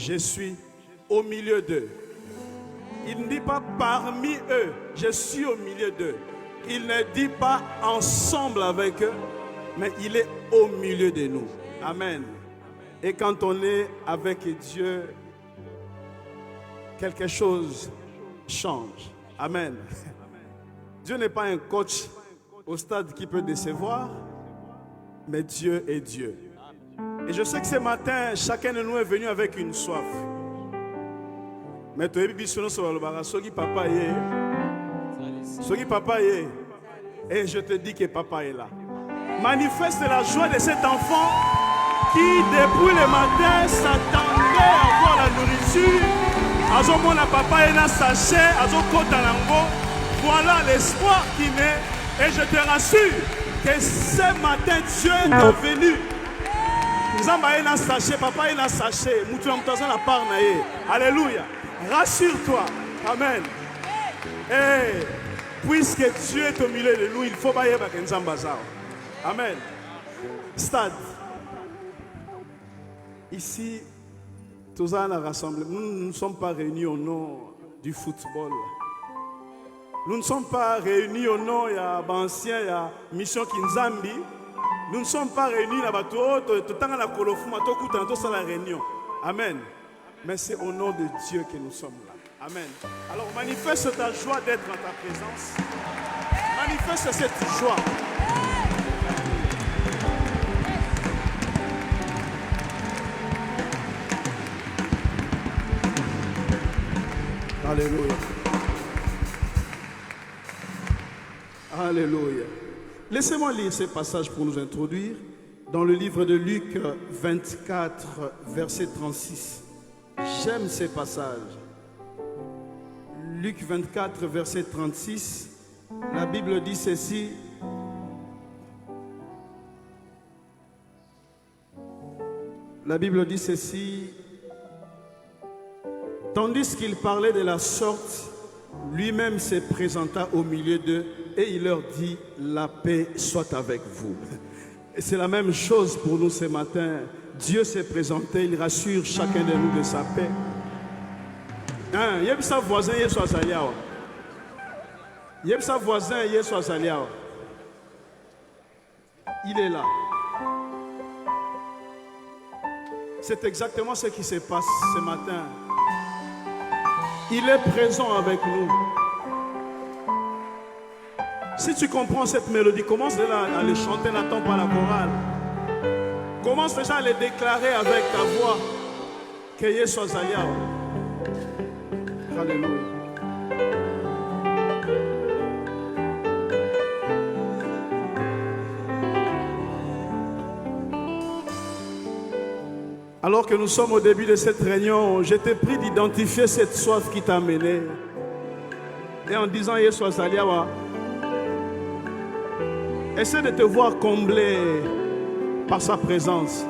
je suis au milieu d'eux. Il ne dit pas parmi eux, je suis au milieu d'eux. Il ne dit pas ensemble avec eux, mais il est au milieu de nous. Amen. Et quand on est avec Dieu, quelque chose change. Amen. Dieu n'est pas un coach au stade qui peut décevoir, mais Dieu est Dieu. Et je sais que ce matin, chacun de nous est venu avec une soif. Mais tu es bisono sur le bara, soki papa est, soki papa est, et je te dis que papa est là. Manifeste la joie de cet enfant qui, depuis le matin, s'attendait à avoir la nourriture. Azomona papa est là, sachet, azokota lango. Voilà l'espoir qui naît. Et je te rassure que ce matin, Dieu est venu. Nzamba est là, sachet, papa est là, sachet. Alléluia. Rassure-toi. Amen. Et puisque Dieu est au milieu de nous, il faut pas y avoir un Nzamba. Amen. Stade. Ici, tous en rassemblés. Nous ne sommes pas réunis au nom du football. Nous ne sommes pas réunis au nom de l'ancien mission Kinzambi. Nous ne sommes pas réunis là-bas. Tout le temps à la colofuma, tout le temps à la réunion. Amen. Mais c'est au nom de Dieu que nous sommes là. Amen. Alors manifeste ta joie d'être en ta présence. Manifeste cette joie. Alléluia. Alléluia. Laissez-moi lire ces passages pour nous introduire dans le livre de Luc 24, verset 36. J'aime ces passages. Luc 24, verset 36. La Bible dit ceci. La Bible dit ceci. Tandis qu'il parlait de la sorte, lui-même se présenta au milieu d'eux et il leur dit, la paix soit avec vous. Et c'est la même chose pour nous ce matin. Dieu s'est présenté, il rassure chacun de nous de sa paix. Il y a sa voisin, il y a sa zaliao. Il y a sa voisin, il y a sa zaliao. Il est là. C'est exactement ce qui se passe ce matin. Il est présent avec nous. Si tu comprends cette mélodie, commence déjà à les chanter, n'attends pas la chorale. Commence déjà à les déclarer avec ta voix. Que Dieu soit allié. Alléluia. Alors que nous sommes au début de cette réunion, je t'ai pris d'identifier cette soif qui t'a mené. Et en disant Yeshua Zaliawa, essaie de te voir comblé par sa présence.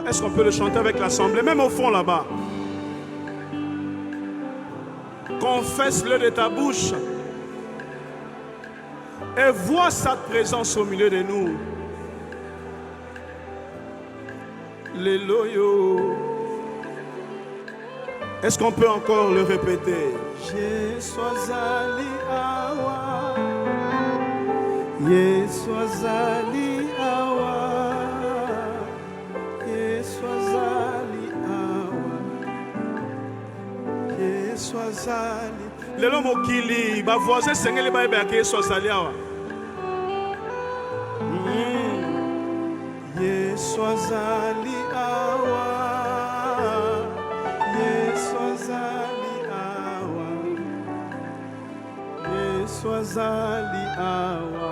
Est-ce qu'on peut le chanter avec l'assemblée, même au fond là-bas? Confesse-le de ta bouche et vois sa présence au milieu de nous. Les loyaux. Est-ce qu'on peut encore le répéter? Yeswazali awa, Yeswazali awa, Yeswazali awa, Yeswazali. Le l'homme au kili, ba voisin sengeli ba ebe ake Yeswazali awa. Yeswazali awa, Yeswazali awa, Yeswazali awa,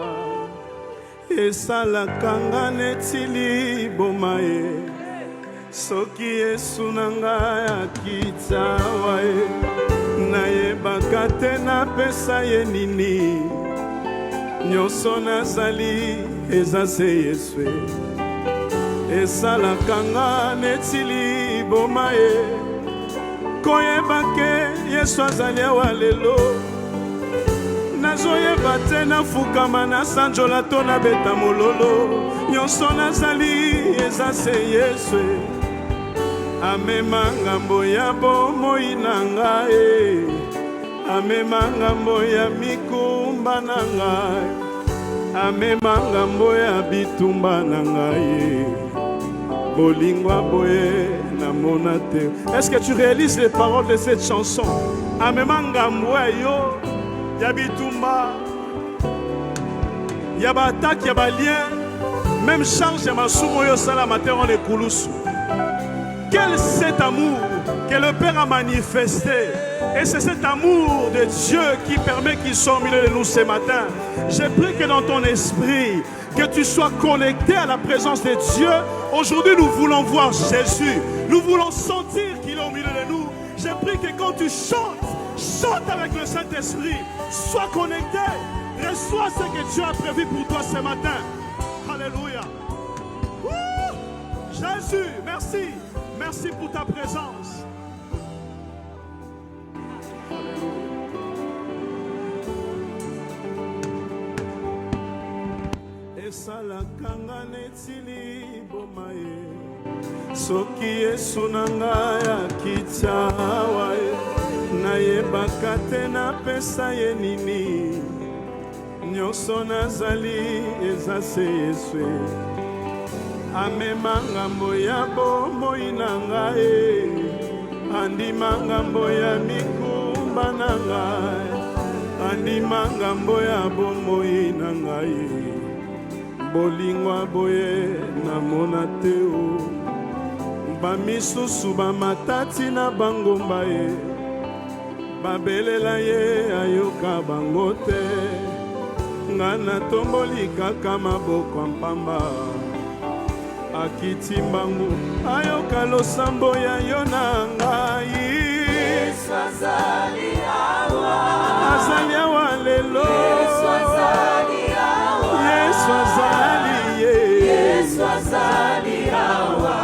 esalaka nga neti liboma ye soki Yesu na ngai akita awa ye nayebaka te napesa ye nini nyonso nazali eza se Yesu esalaka nga neti liboma ye koyeba ke Yesu azali awa lelo nazoyeba te nafukama nasanjola to nabeta mololo nyonso nazali eza se Yesu amema ngambo ya bomoi na ngai amema ngambo ya mikumba na ngai amema ngambo ya bitumba na ngai bolingwa boye namona te. Est-ce que tu réalises les paroles de cette chanson? Amema ngambo yo ya bitumba ya ba attaque ya ba lien même charge ya masumo yo sala matin on les kulusu. Quel cet amour que le Père a manifesté. Et c'est cet amour de Dieu qui permet qu'il soit au milieu de nous ce matin. Je prie que dans ton esprit, que tu sois connecté à la présence de Dieu. Aujourd'hui, nous voulons voir Jésus. Nous voulons sentir qu'il est au milieu de nous. Je prie que quand tu chantes, chante avec le Saint-Esprit. Sois connecté. Reçois ce que Dieu a prévu pour toi ce matin. Alléluia. Jésus, merci. Merci pour ta présence. Esalaka nga neti liboma ye soki Yesu na ngai akita awa ye nayebaka te napesa ye nini nyonso nazali eza se Yesu amema ngambo ya bomoi na ngai andima ngambo ya mikumba na ngai andima ngambo ya bomoi na ngai bolingwa boye namona te o bamisusu bamatati na bangomba ye babelela ye ayoka bango te nga natomboli kaka maboko mpamba akiti mbangu ayoka losambo ya yo na ngai Yesu azali awa lelo Yesu azali awa Yesu azali ye Yesu azali awa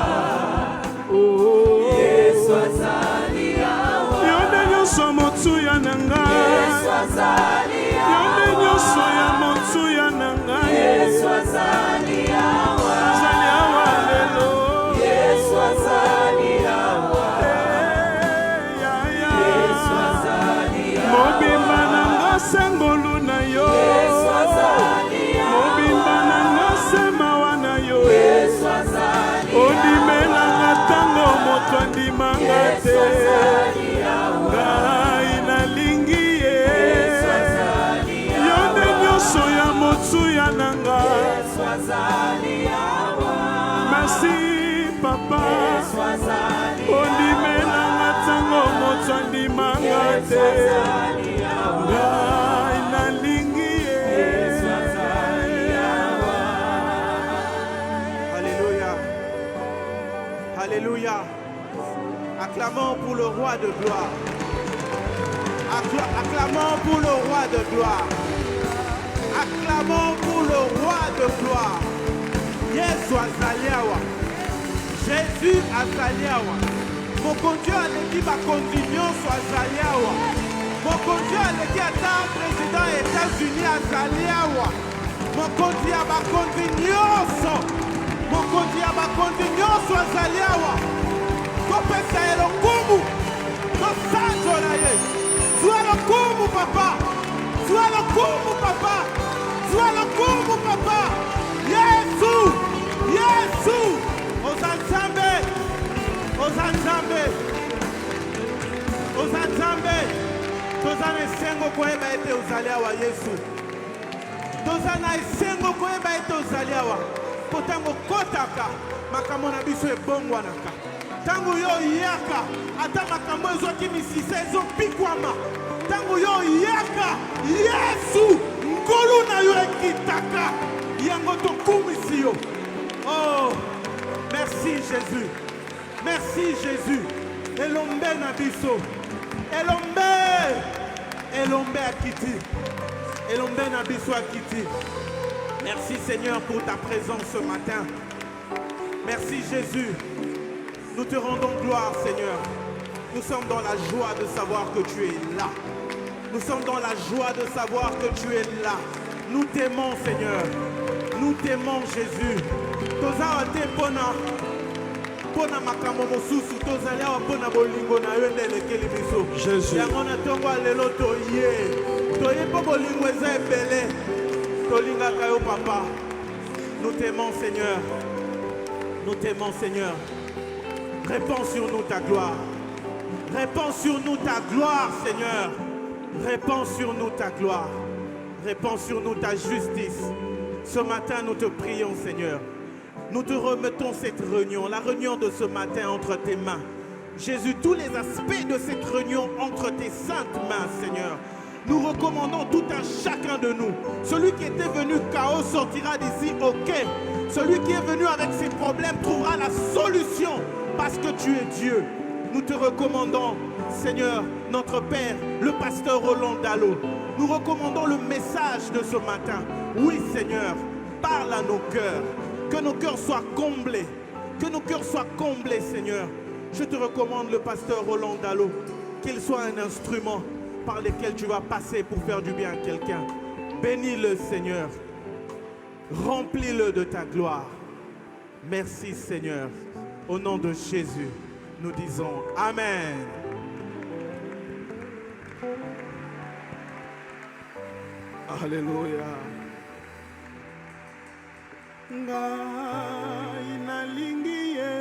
Yesu azali awa yonde nyonso motuya na ngai Yesu azali awa yonde nyonso ya motuya na ngai Yesu azali awa mobimba nanga sengolu na yo mobimba nanga semawa na yo ondimelanga ntango moto andimanga te ngai nalingi ye yonde nyonso ya motuya nanga merci papa ondimelanga ntango moto andimanga te ngai nalingi ye. Alléluia. Alléluia. Acclamons pour le roi de gloire. Acclamons pour le roi de gloire. Acclamons pour le roi de gloire. Yesu azali awa. Jésus azali awa. Mokonzi aleki bakonzi nyonso azali awa. Mokonzi aleki ata président ya États-Unis azali awa. Mokonzi ya bakonzi nyonso. Mokonzi ya bakonzi nyonso azali awa. Kopesa ye lokumu. Kosanzola ye. Zwa lokumu papa. Zwa lokumu papa. Zwa lokumu papa. Yesu. Yesu. Ozanzambe. Ozanzambe. Ozanzambe. Tozana esengo koyeba ete ozali awa Yesu. Tozana esengo koyeba ete ozali awa. Potango kotaka makambo na biso ebongwanaka. Tango yo yaka ata makambo ezoki misisa ezopikwama. Tango yo yaka Yesu ngolu na yo ekitaka. yango tokumisi yo. Oh, merci Jésus. Merci Jésus. Elombe na biso. Elombe akiti. Elombe na biso akiti. Merci Seigneur pour ta présence ce matin. Merci Jésus. Nous te rendons gloire Seigneur. Nous sommes dans la joie de savoir que tu es là. Nous sommes dans la joie de savoir que tu es là. Nous t'aimons Seigneur. Nous t'aimons Jésus. Toza te pona makambo mosusu tozali awa pona bolingo na yo ndele keli biso. Jésus. Yango na tongo lelo toye. Toye po bolingo eza ebele. Tolingaka yo papa. Nous t'aimons Seigneur. Nous t'aimons Seigneur. Répands sur nous ta gloire. Répands sur nous ta gloire Seigneur. Répands sur nous ta gloire. Répands sur nous ta justice. Ce matin, nous te prions, Seigneur. Nous te remettons cette réunion, la réunion de ce matin entre tes mains. Jésus, tous les aspects de cette réunion entre tes saintes mains, Seigneur. Nous recommandons tout un chacun de nous. Celui qui était venu chaos sortira d'ici OK. Celui qui est venu avec ses problèmes trouvera la solution parce que tu es Dieu. Nous te recommandons, Seigneur, notre Père, le pasteur Roland Dallot. Nous recommandons le message de ce matin. Oui, Seigneur, parle à nos cœurs. Que nos cœurs soient comblés. Que nos cœurs soient comblés, Seigneur. Je te recommande le pasteur Roland Dallot. Qu'il soit un instrument par lequel tu vas passer pour faire du bien à quelqu'un. Bénis-le, Seigneur. Remplis-le de ta gloire. Merci, Seigneur. Au nom de Jésus, nous disons Amen. Alléluia. Ngai nalingi ye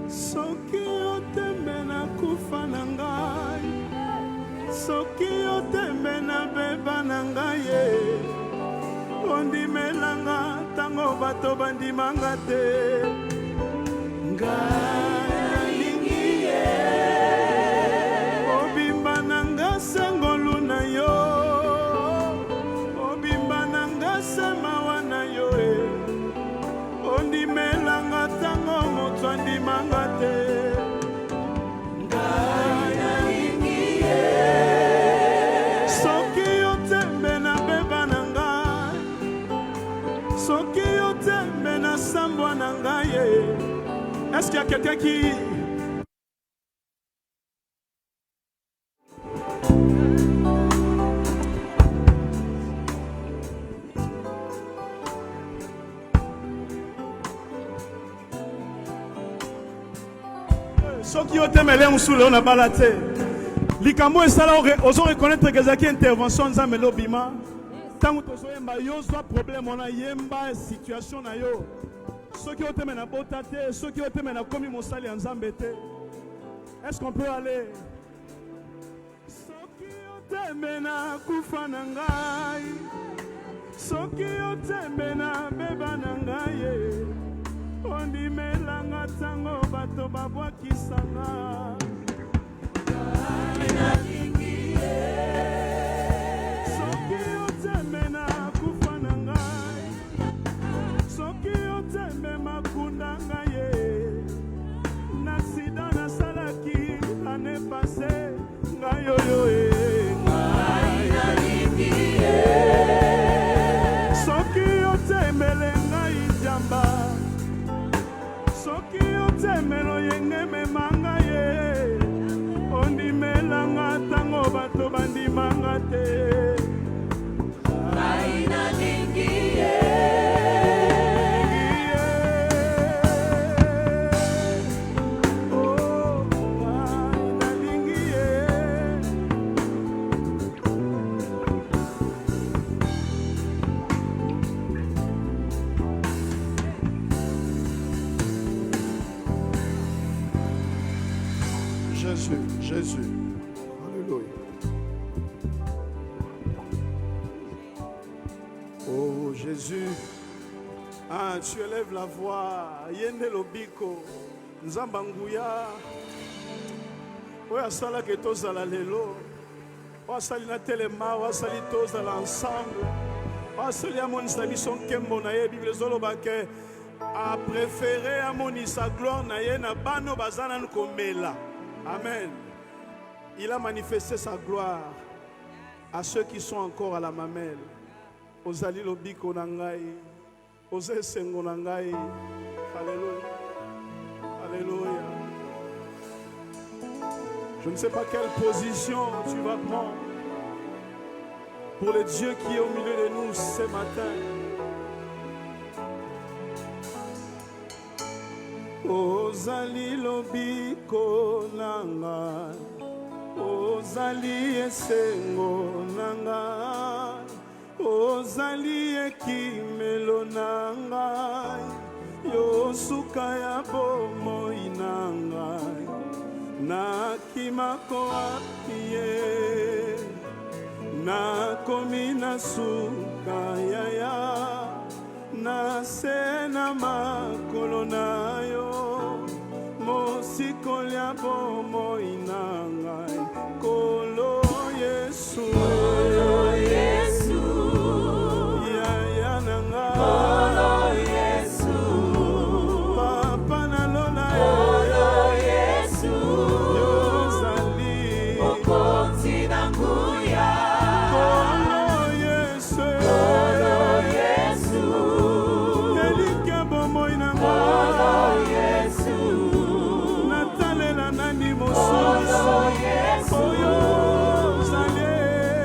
soki otembe na kufa na ngai soki otembe na beba na ngai ye ondimelanga tango bato bandimanga te ngai nalingi ye obimba na nga sengolu na yo semawa na yo ondimelanga tango moto andimanga te ngai nalingi ye soki otembe na beba na ngai soki otembe na sambwa na ngai ye. Est-ce qu'il y a quelqu'un qui soki otemele musule ona balate likambo esala ozo reconnaître que zaki intervention nzambe lobima tango tozoyemba yo zwa problème ona yemba situation na yo soki oteme na bota te soki oteme na komi mosali ya nzambe te. Est-ce qu'on peut aller? Soki otembe na kufa na ngai soki otembe na beba na ngai ondimelanga tango bato babwakisanga soki otembe na kufa na ngai soki otembe makunda ngai na sida nasalaki ane pase ngai oyo ngai nalingi soki otembele ngai jamba soki otemelo yengeme manga ye ondimelanga tango bato bandimanga te ngai nalingi ye oh ngai nalingi ye. Jésus, Jésus. Alléluia. Oh Jésus. Ah, tu élèves la voix. Yende lobiko. Nzambanguya. Oya sala ke tozala lelo. Oya sali na telema. Oya sali tozala ensemble. Aseli amonisa biso nkembo na ye. Bible zoloba ke a préféré amonisa gloire na ye na bano bazana komela. Amen. Il a manifesté sa gloire à ceux qui sont encore à la mamelle. Ozali lobiko na ngai, oze sengo na ngai. Alléluia. Alléluia. Je ne sais pas quelle position tu vas prendre pour le Dieu qui est au milieu de nous ce matin. Ozali lobiko na ngai, ozali esengo na ngai, ozali ekimelo na ngai, yo suka ya bomoi na ngai, nakimako wapi ye, nakomi na suka yaya, nase na makolo na yo, mosikoli ya bomoi na ngai, kolo Yesu, kolo Yesu, yaya na ngai, kolo Yesu, papa na lona kolo Yesu, yozali mokonzi na nguya, kolo Yesu, kolo Yesu, elike bomoi na ngai, kolo Yesu, natalela nani mosusu, oyo ozali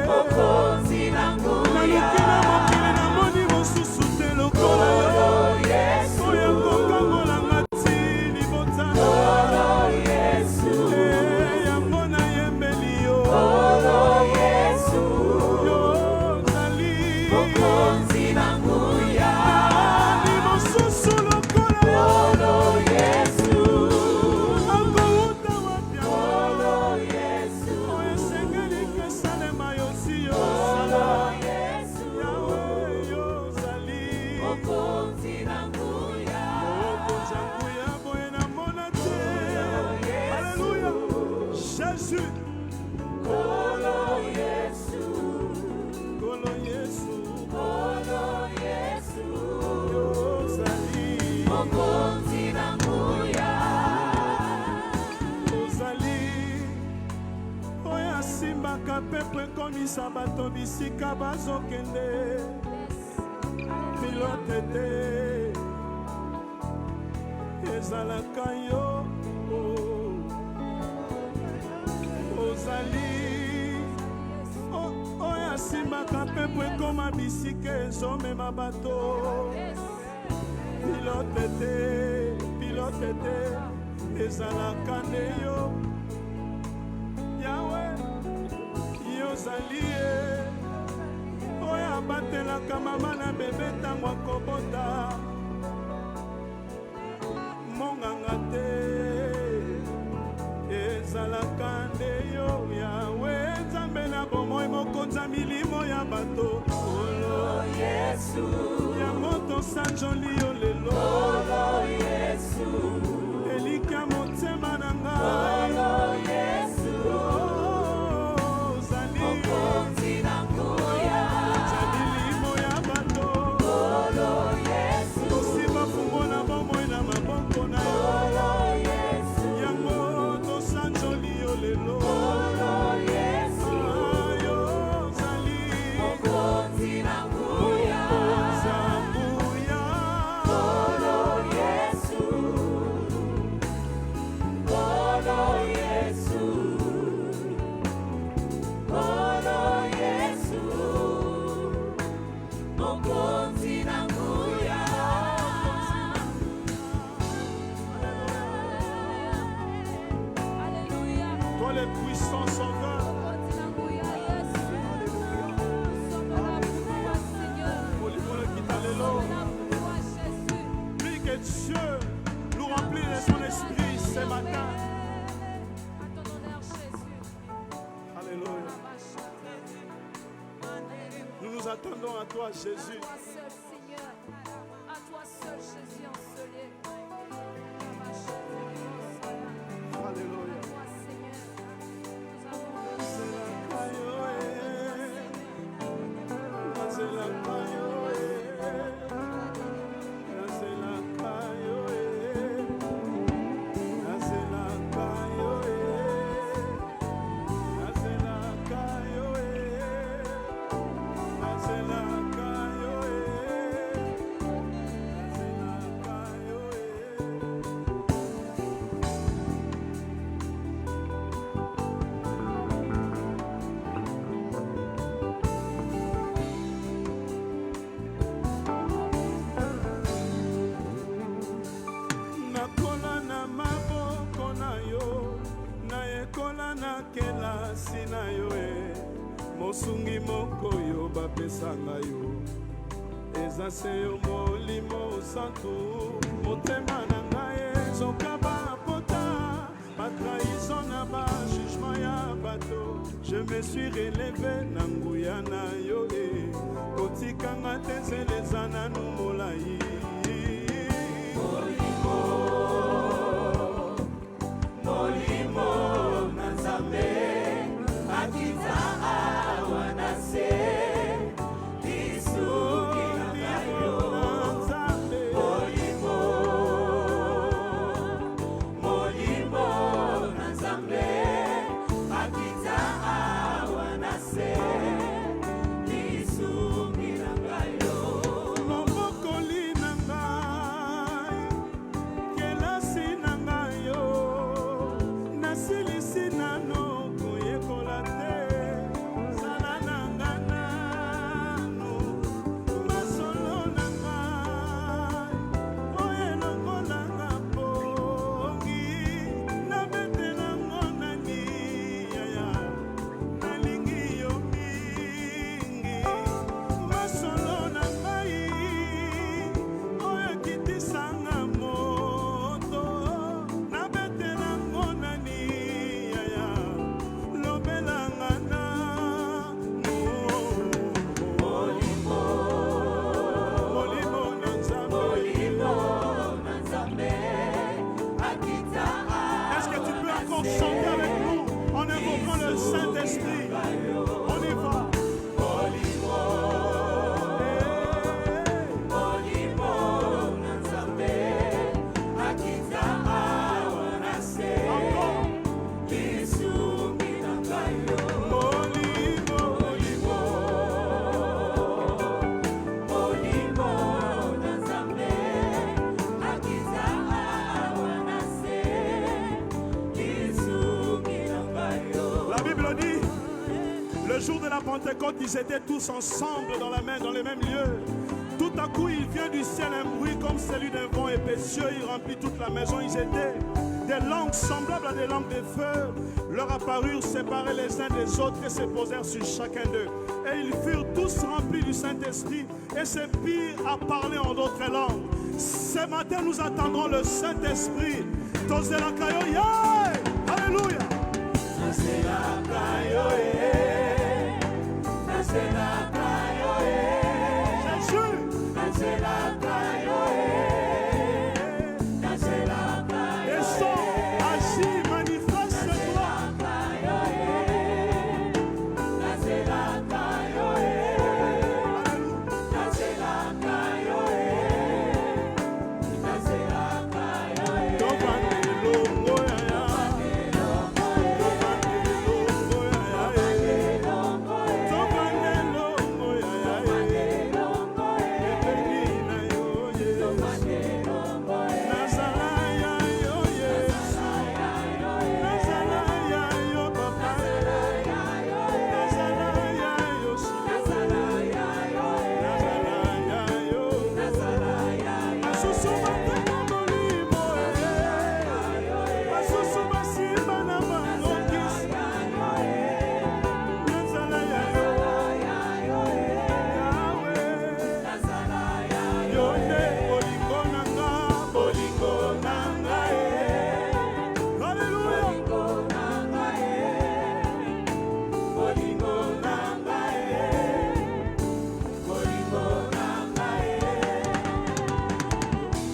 mokonzi na nguya, nalukila mokili na moni mosusu te lokola yo, oyo kokangolanga ti libota, kolo Yesu, yango nayembeli yo, kolo Yesu, yo ozali mokonzi na nguya, nani mosusu lokola yo, kolo Yesu, akouta wapya, kolo Yesu, oyo esengeli kesalema yo si yo, kolo Yesu, yawe yo ozali mokonzi na nguya, mokonzi ya nguya boye namona te, alleluya, Jésus, kolo Yesu, kolo Yesu, kolo Yesu, yo ozali mokonzi na nguya, ozali oyo asimbaka pepo ekomisa bato bisika bazokende, pilote te ezalaka yo, ozali oyo asimbaka pepo ekoma bisika ezomema bato, pilote te ezalaka nde yo, yawe yozali ye oyo abatelaka mama na bebe ntango akobota, monganga te ezalaka nde yo, yawe nzambe na bomoi mokonzi ya milimo ya bato, kolo Yesu, yango tosanjoli yo lelo, kolo Yesu, elika motema na ngai, kolo Yesu, ozali mokonzi na nguya, ya milimo ya bato, kolo Yesu, tosimba fungo na bomoi na maboko na yo, kolo Yesu, yango tosanjoli yo lelo, kolo Yesu, yo ozali mokonzi na nguya, za nguya, kolo Yesu, kolo Yesu, kolo Yesu, mokonzi na nguya. Toi le puissant sauveur, prie que Dieu nous remplisse de son esprit ce matin. Alléluia. Nous nous attendons à toi, Jésus. À toi seul, Seigneur. À toi seul, Jésus ensoleillé. Alléluia. À toi, Seigneur. Nous avons Zela kayo, mosungi moko yo bapesanga yo eza se yo molimo santu motema na ngai ezoka bapota batrahison na bajugement ya bato je me suis relevé na nguya na yo kotikanga te nzela eza nanu molai Molimo na Nzambe akita awa na se lisuki na ngayo Molimo na Nzambe akita awa na se lisuki na ngayo mobokoli na ngai kelasi na ngai yo nasilisi nano koyekola te zala na nga nano masolo na ngai oyo elongolanga pongi nabetelango nani yaya nalingi yo mingi masolo na ngai oyo ekitisanga moto nabetelango nani yaya lobelanga na molimo na Nzambe. akita Est-ce que tu peux encore chanter avec nous en invoquant le Saint-Esprit? On y va. Molimo na Nzambe akita awa na se lisuki na ngayo Molimo na Nzambe akita awa na se lisuki na ngayo La Bible dit, le jour de la Pentecôte, ils étaient tous ensemble dans la main, dans les mêmes lieux. Tout à coup, il vient du ciel un bruit comme celui d'un vent impétueux. Il remplit toute la maison. Ils étaient des langues semblables à des langues de feu. Leur apparurent séparés les uns des autres et se posèrent sur chacun d'eux. Et ils furent tous remplis du Saint-Esprit et se mirent à parler en d'autres langues. Ce matin, nous attendrons le Saint-Esprit. Tozelakayo, yeah! Alléluia! Jésus! Descends, agis, manifeste-toi.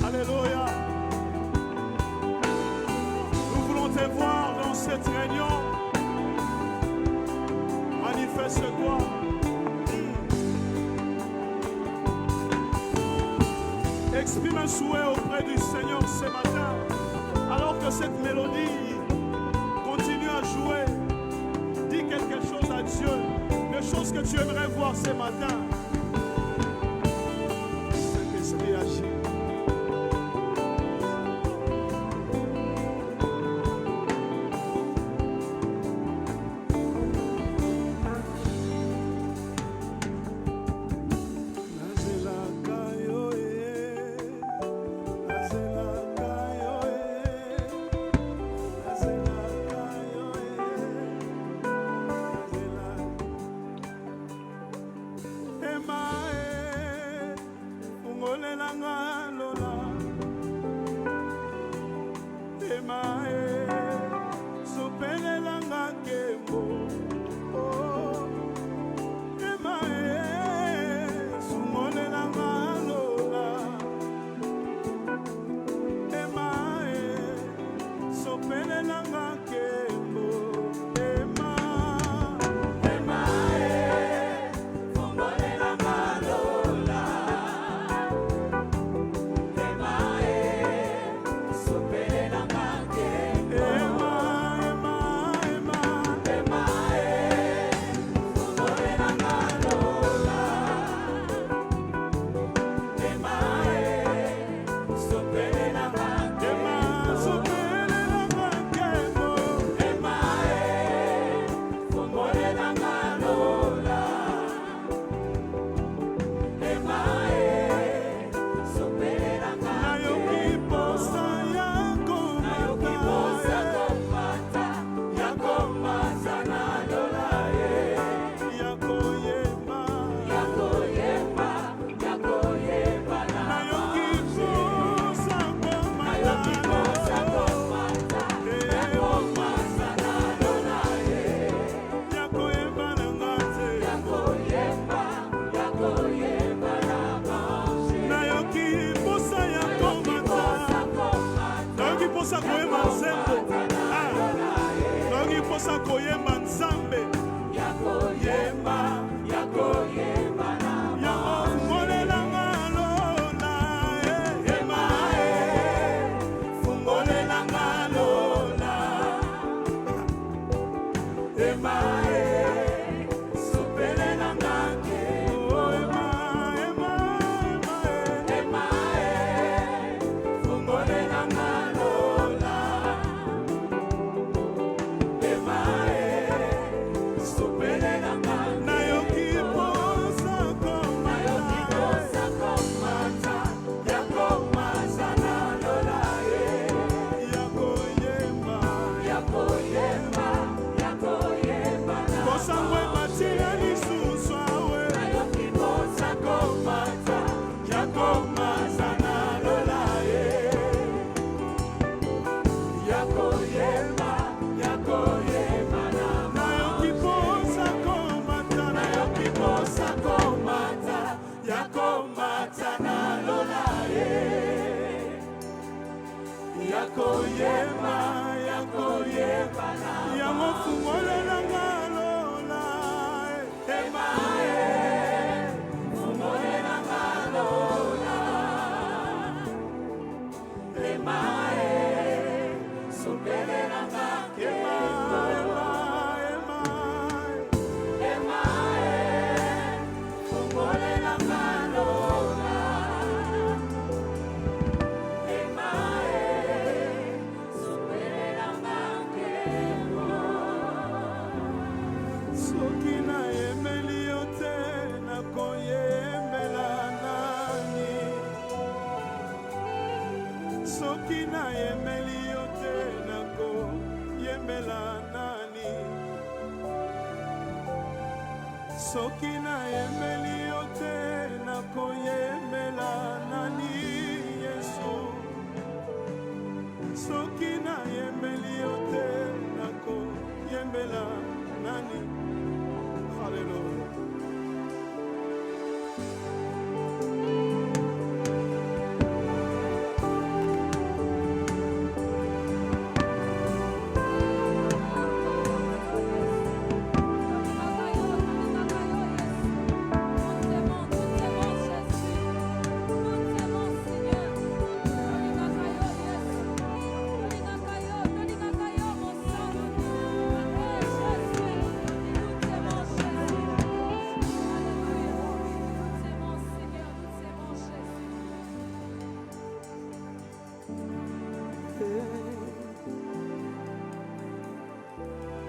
Alléluia. Nous voulons te voir dans cette réunion. Manifeste-toi. Exprime un souhait auprès du Seigneur ce matin. Alors que cette mélodie continue à jouer, dis quelque chose à Dieu. Les choses que tu aimerais voir ce matin. Saint-Esprit agit. posa koyemba nzembo. Nayoki posa koyemba nzambe. Yakoyemba, yakoyemba na yakofungolela lola. Yema fungolela lola. Yema supelela ngake. Oh yema yema yema fungolela lola. Yema supelela ngake. Nayoki posa komata yakomasa na lola. Yakoyemba yakoyemba yakoyemba na kosangwe matia lisusu awe. Nayoki posa komata yakomasa na lola. Yakoyemba yakoyemba na nayoki posa komata yakomata na lola. Yakoyemba yakoyemba na yamofungolela lola. Ema fungolela lola. Ema supelela ngake. Ema fungolela lola. Ema supelela ngake. Soki nayembeli yo te nakoyembela nani? Soki nayembeli yo te nakoyembela nani? Soki nayembeli yo te nakoyembela nani? Yesu. Soki nayembeli yo te nakoyembela nani? Hallelujah.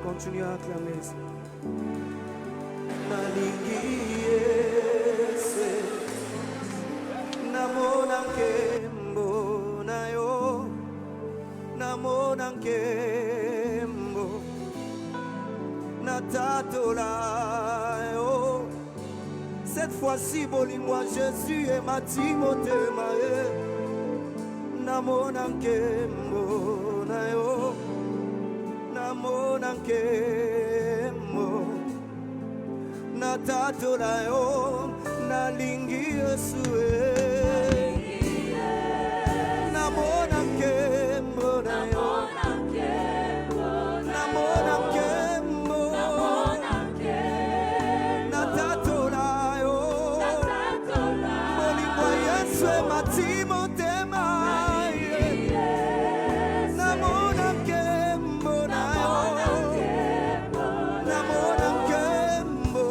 Continue à acclamer. Nalingi Yesu, namona nkembo nayo, namona nkembo, natatola yo. Cette fois-ci, bolis-moi Jésus et ma Timothée, namona nkembo nayo. Namona nkembo natatola yo nalingi Yesu namona nkembo na yo namona nkembo natatola yo bolingo Yesu matimo tema namona nkembo na yo namona nkembo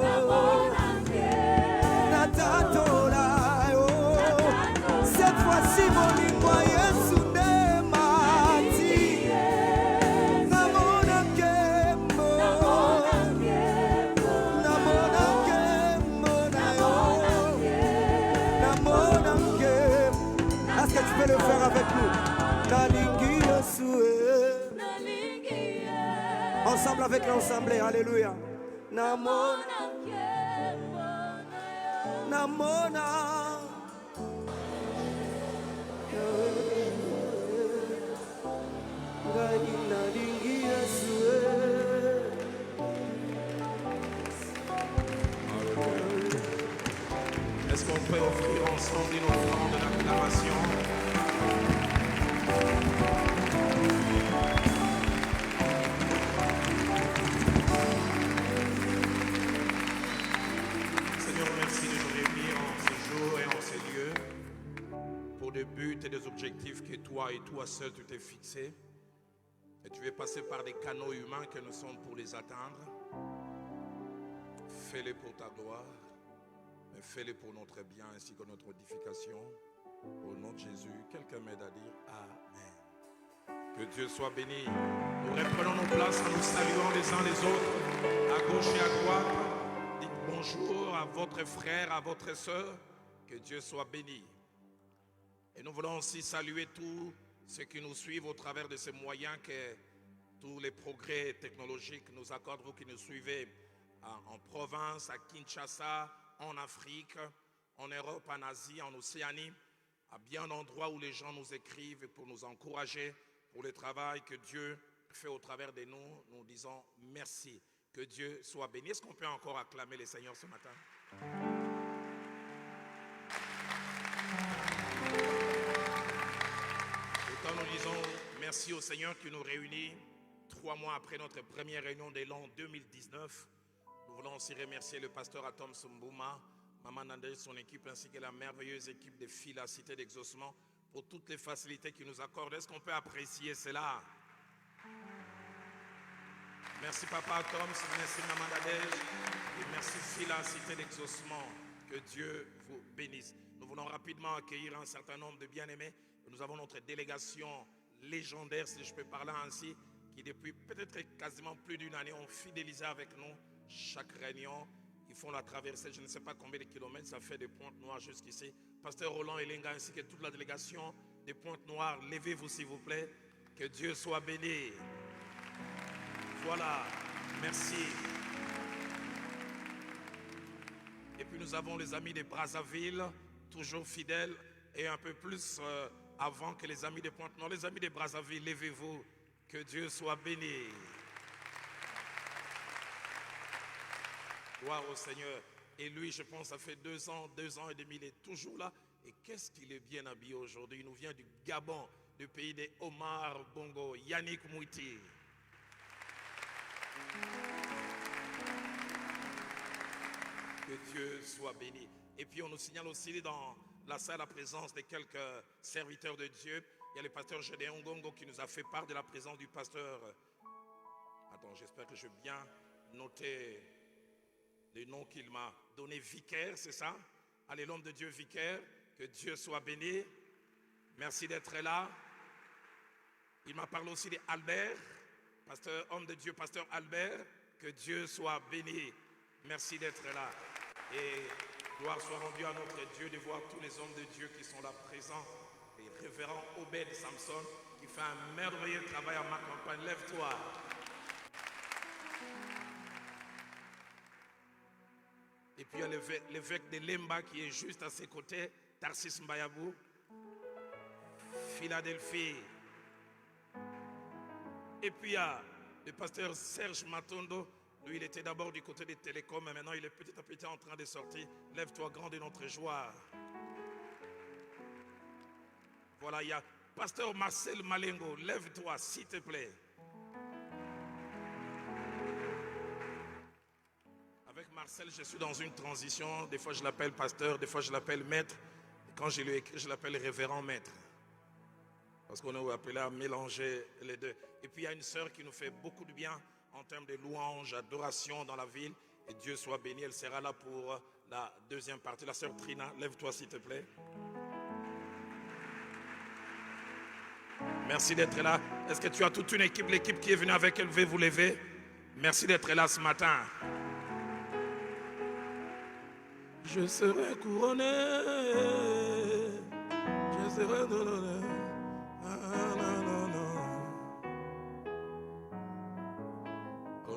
natatola yo cette fois-ci bolingo Yesu nde mati namona nkembo namona nkembo na yo namona nkembo. Est-ce que tu peux le faire avec nous? Nalingi Yesu ensemble avec l'ensemble, alléluia. Namona namona nalingi Yesu. Est-ce qu'on peut offrir ensemble une offrande d'acclamation? pour des buts et des objectifs que toi et toi seul tu t'es fixé. Et tu veux passer par des canaux humains que nous sommes pour les atteindre. Fais-les pour ta gloire, mais fais-les pour notre bien ainsi que notre édification. Au nom de Jésus, quelqu'un m'aide à dire Amen. Que Dieu soit béni. Nous reprenons nos places en nous saluant les uns les autres, à gauche et à droite. Dites bonjour à votre frère, à votre soeur. Que Dieu soit béni. Et nous voulons aussi saluer tous ceux qui nous suivent au travers de ces moyens que tous les progrès technologiques nous accordent, vous qui nous suivez en province, à Kinshasa, en Afrique, en Europe, en Asie, en Océanie, à bien d'endroits où les gens nous écrivent pour nous encourager pour le travail que Dieu fait au travers de nous. Nous disons merci. Que Dieu soit béni. Est-ce qu'on peut encore acclamer le Seigneur ce matin? Quand nous disons merci au Seigneur qui nous réunit 3 mois après notre première réunion de l'an 2019, nous voulons aussi remercier le pasteur Atom Sumbouma, Maman Nandé, son équipe, ainsi que la merveilleuse équipe de filles à Cité d'Exaucement pour toutes les facilités qu'ils nous accordent. Est-ce qu'on peut apprécier cela? Merci Papa Atom, merci Maman Nadège, et merci filles à Cité d'Exaucement. Que Dieu vous bénisse. Nous voulons rapidement accueillir un certain nombre de bien-aimés. Nous avons notre délégation légendaire, si je peux parler ainsi, qui depuis peut-être quasiment plus d'une année ont fidélisé avec nous chaque réunion. Ils font la traversée, je ne sais pas combien de kilomètres, ça fait des Pointes-Noires jusqu'ici. Pasteur Roland Elenga ainsi que toute la délégation des Pointes-Noires, levez-vous s'il vous plaît. Que Dieu soit béni. Voilà, merci. Et puis nous avons les amis de Brazzaville, toujours fidèles et un peu plus avant que les amis de Pointe-Noire. Les amis de Brazzaville, levez-vous, que Dieu soit béni. Gloire au Seigneur. Et lui, je pense, ça fait 2 ans et demi, il est toujours là. Et qu'est-ce qu'il est bien habillé aujourd'hui. Il nous vient du Gabon, du pays des Omar Bongo, Yannick Mouiti. Que Dieu soit béni. Et puis on nous signale aussi dans la salle la présence de quelques serviteurs de Dieu. Il y a le pasteur Gédéon Gongo qui nous a fait part de la présence du pasteur. Attends, j'espère que je vais bien noter le nom qu'il m'a donné. Vicaire, c'est ça? Allez, l'homme de Dieu Vicaire. Que Dieu soit béni. Merci d'être là. Il m'a parlé aussi d'Albert, pasteur, homme de Dieu, pasteur Albert. Que Dieu soit béni. Merci d'être là. Et gloire soit rendue à notre Dieu de voir tous les hommes de Dieu qui sont là présents. Et révérend Obed Samson qui fait un merveilleux travail à ma campagne. Lève-toi. Et puis il y a l'évêque de Lemba qui est juste à ses côtés, Tarsis Mbayabou, Philadelphie. Et puis il y a le pasteur Serge Matondo. Lui, il était d'abord du côté des télécoms, mais maintenant il est petit à petit en train de sortir. Lève-toi, grand de notre joie. Voilà, il y a pasteur Marcel Malengo. Lève-toi, s'il te plaît. Avec Marcel, je suis dans une transition. Des fois, je l'appelle pasteur, des fois, je l'appelle maître. Et quand je lui écris, je l'appelle révérend maître. Parce qu'on est appelé à mélanger les deux. Et puis, il y a une sœur qui nous fait beaucoup de bien en termes de louange, adoration dans la ville. Et Dieu soit béni, elle sera là pour la deuxième partie. La sœur Trina, lève-toi s'il te plaît. Merci d'être là. Est-ce que tu as toute une équipe, l'équipe qui est venue avec elle, veuillez vous lever. Merci d'être là ce matin. Je serai couronné, je serai donné.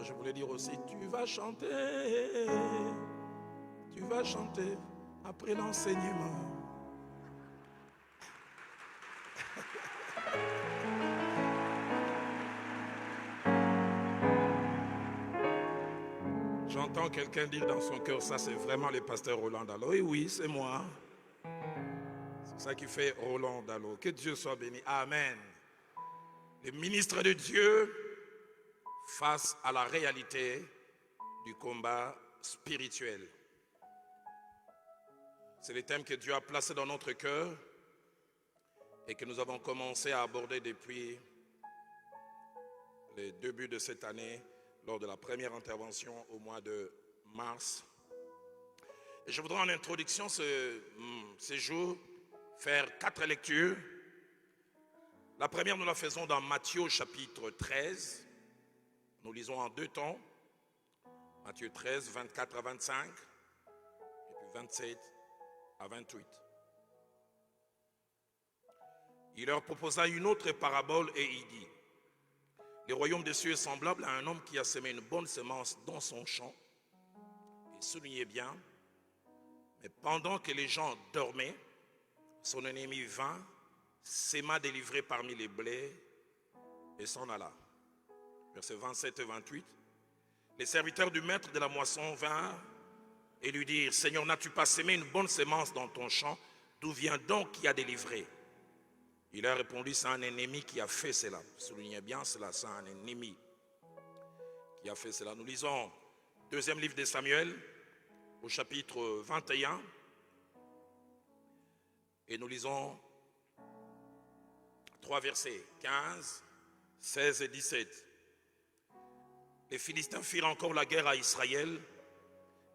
Je voulais dire aussi, tu vas chanter après l'enseignement. J'entends quelqu'un dire dans son cœur, ça c'est vraiment le pasteur Roland Dallot. Et oui, c'est moi. C'est ça qui fait Roland Dallot. Que Dieu soit béni. Amen. Les ministres de Dieu face à la réalité du combat spirituel. C'est le thème que Dieu a placé dans notre cœur. et que nous avons commencé à aborder depuis les débuts de cette année, lors de la première intervention au mois de mars. Et je voudrais en introduction ces jours faire 4 lectures. La première, nous la faisons dans Matthieu chapitre 13. Nous lisons en 2 temps. Matthieu 13, 24 à 25 et puis 27 à 28. Il leur proposa une autre parabole et il dit: le royaume des cieux est semblable à un homme qui a semé une bonne semence dans son champ. Et soulignez bien, mais pendant que les gens dormaient, son ennemi vint, sema délivré parmi les blés et s'en alla. Versets 27 et 28. Les serviteurs du maître de la moisson vinrent et lui dirent: Seigneur, n'as-tu pas semé une bonne semence dans ton champ? D'où vient donc qui a délivré? Il a répondu: c'est un ennemi qui a fait cela. Soulignez bien cela, c'est un ennemi qui a fait cela. Nous lisons 2e livre de Samuel au chapitre 21 et nous lisons 3 versets 15, 16 et 17. Les Philistins firent encore la guerre à Israël.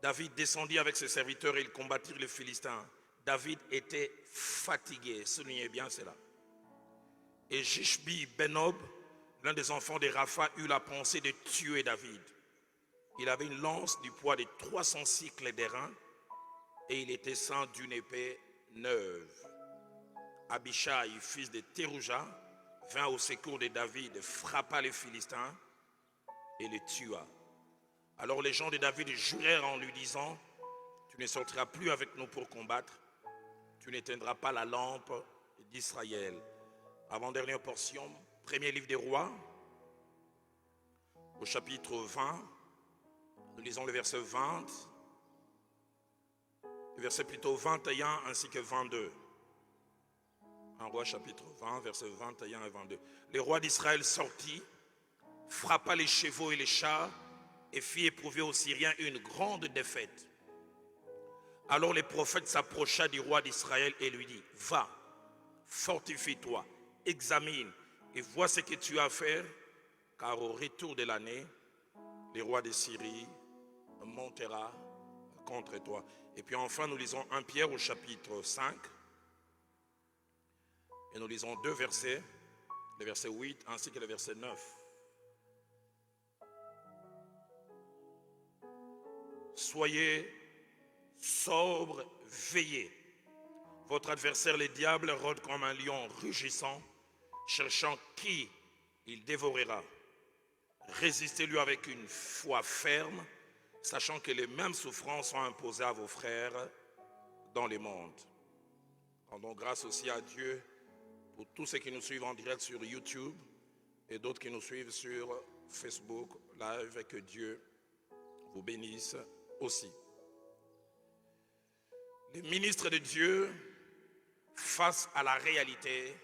David descendit avec ses serviteurs et ils combattirent les Philistins. David était fatigué, soulignez bien cela. Et Jishbi Benob, l'un des enfants de Rapha, eut la pensée de tuer David. Il avait une lance du poids de 300 cycles d'airain et il était ceint d'une épée neuve. Abishai, fils de Terouja, vint au secours de David, frappa les Philistins et les tua. Alors les gens de David jurèrent en lui disant: tu ne sortiras plus avec nous pour combattre, tu n'éteindras pas la lampe d'Israël. Avant-dernière portion, premier livre des rois, au chapitre 20, nous lisons le verset 20, le verset plutôt 21 ainsi que 22. Un roi chapitre 20, versets 21 et 22. Le roi d'Israël sortit, frappa les chevaux et les chars et fit éprouver aux Syriens une grande défaite. Alors le prophète s'approcha du roi d'Israël et lui dit: va, fortifie-toi, examine et vois ce que tu as à faire, car au retour de l'année, le roi de Syrie montera contre toi. Et puis enfin, nous lisons 1 Pierre au chapitre 5 et nous lisons 2 versets, le verset 8 ainsi que le verset 9. Soyez sobres, veillez. Votre adversaire, le diable, rôde comme un lion rugissant, cherchant qui il dévorera. Résistez-lui avec une foi ferme, sachant que les mêmes souffrances sont imposées à vos frères dans le monde. Rendons grâce aussi à Dieu pour tous ceux qui nous suivent en direct sur YouTube et d'autres qui nous suivent sur Facebook Live, et que Dieu vous bénisse aussi. Les ministres de Dieu face à la réalité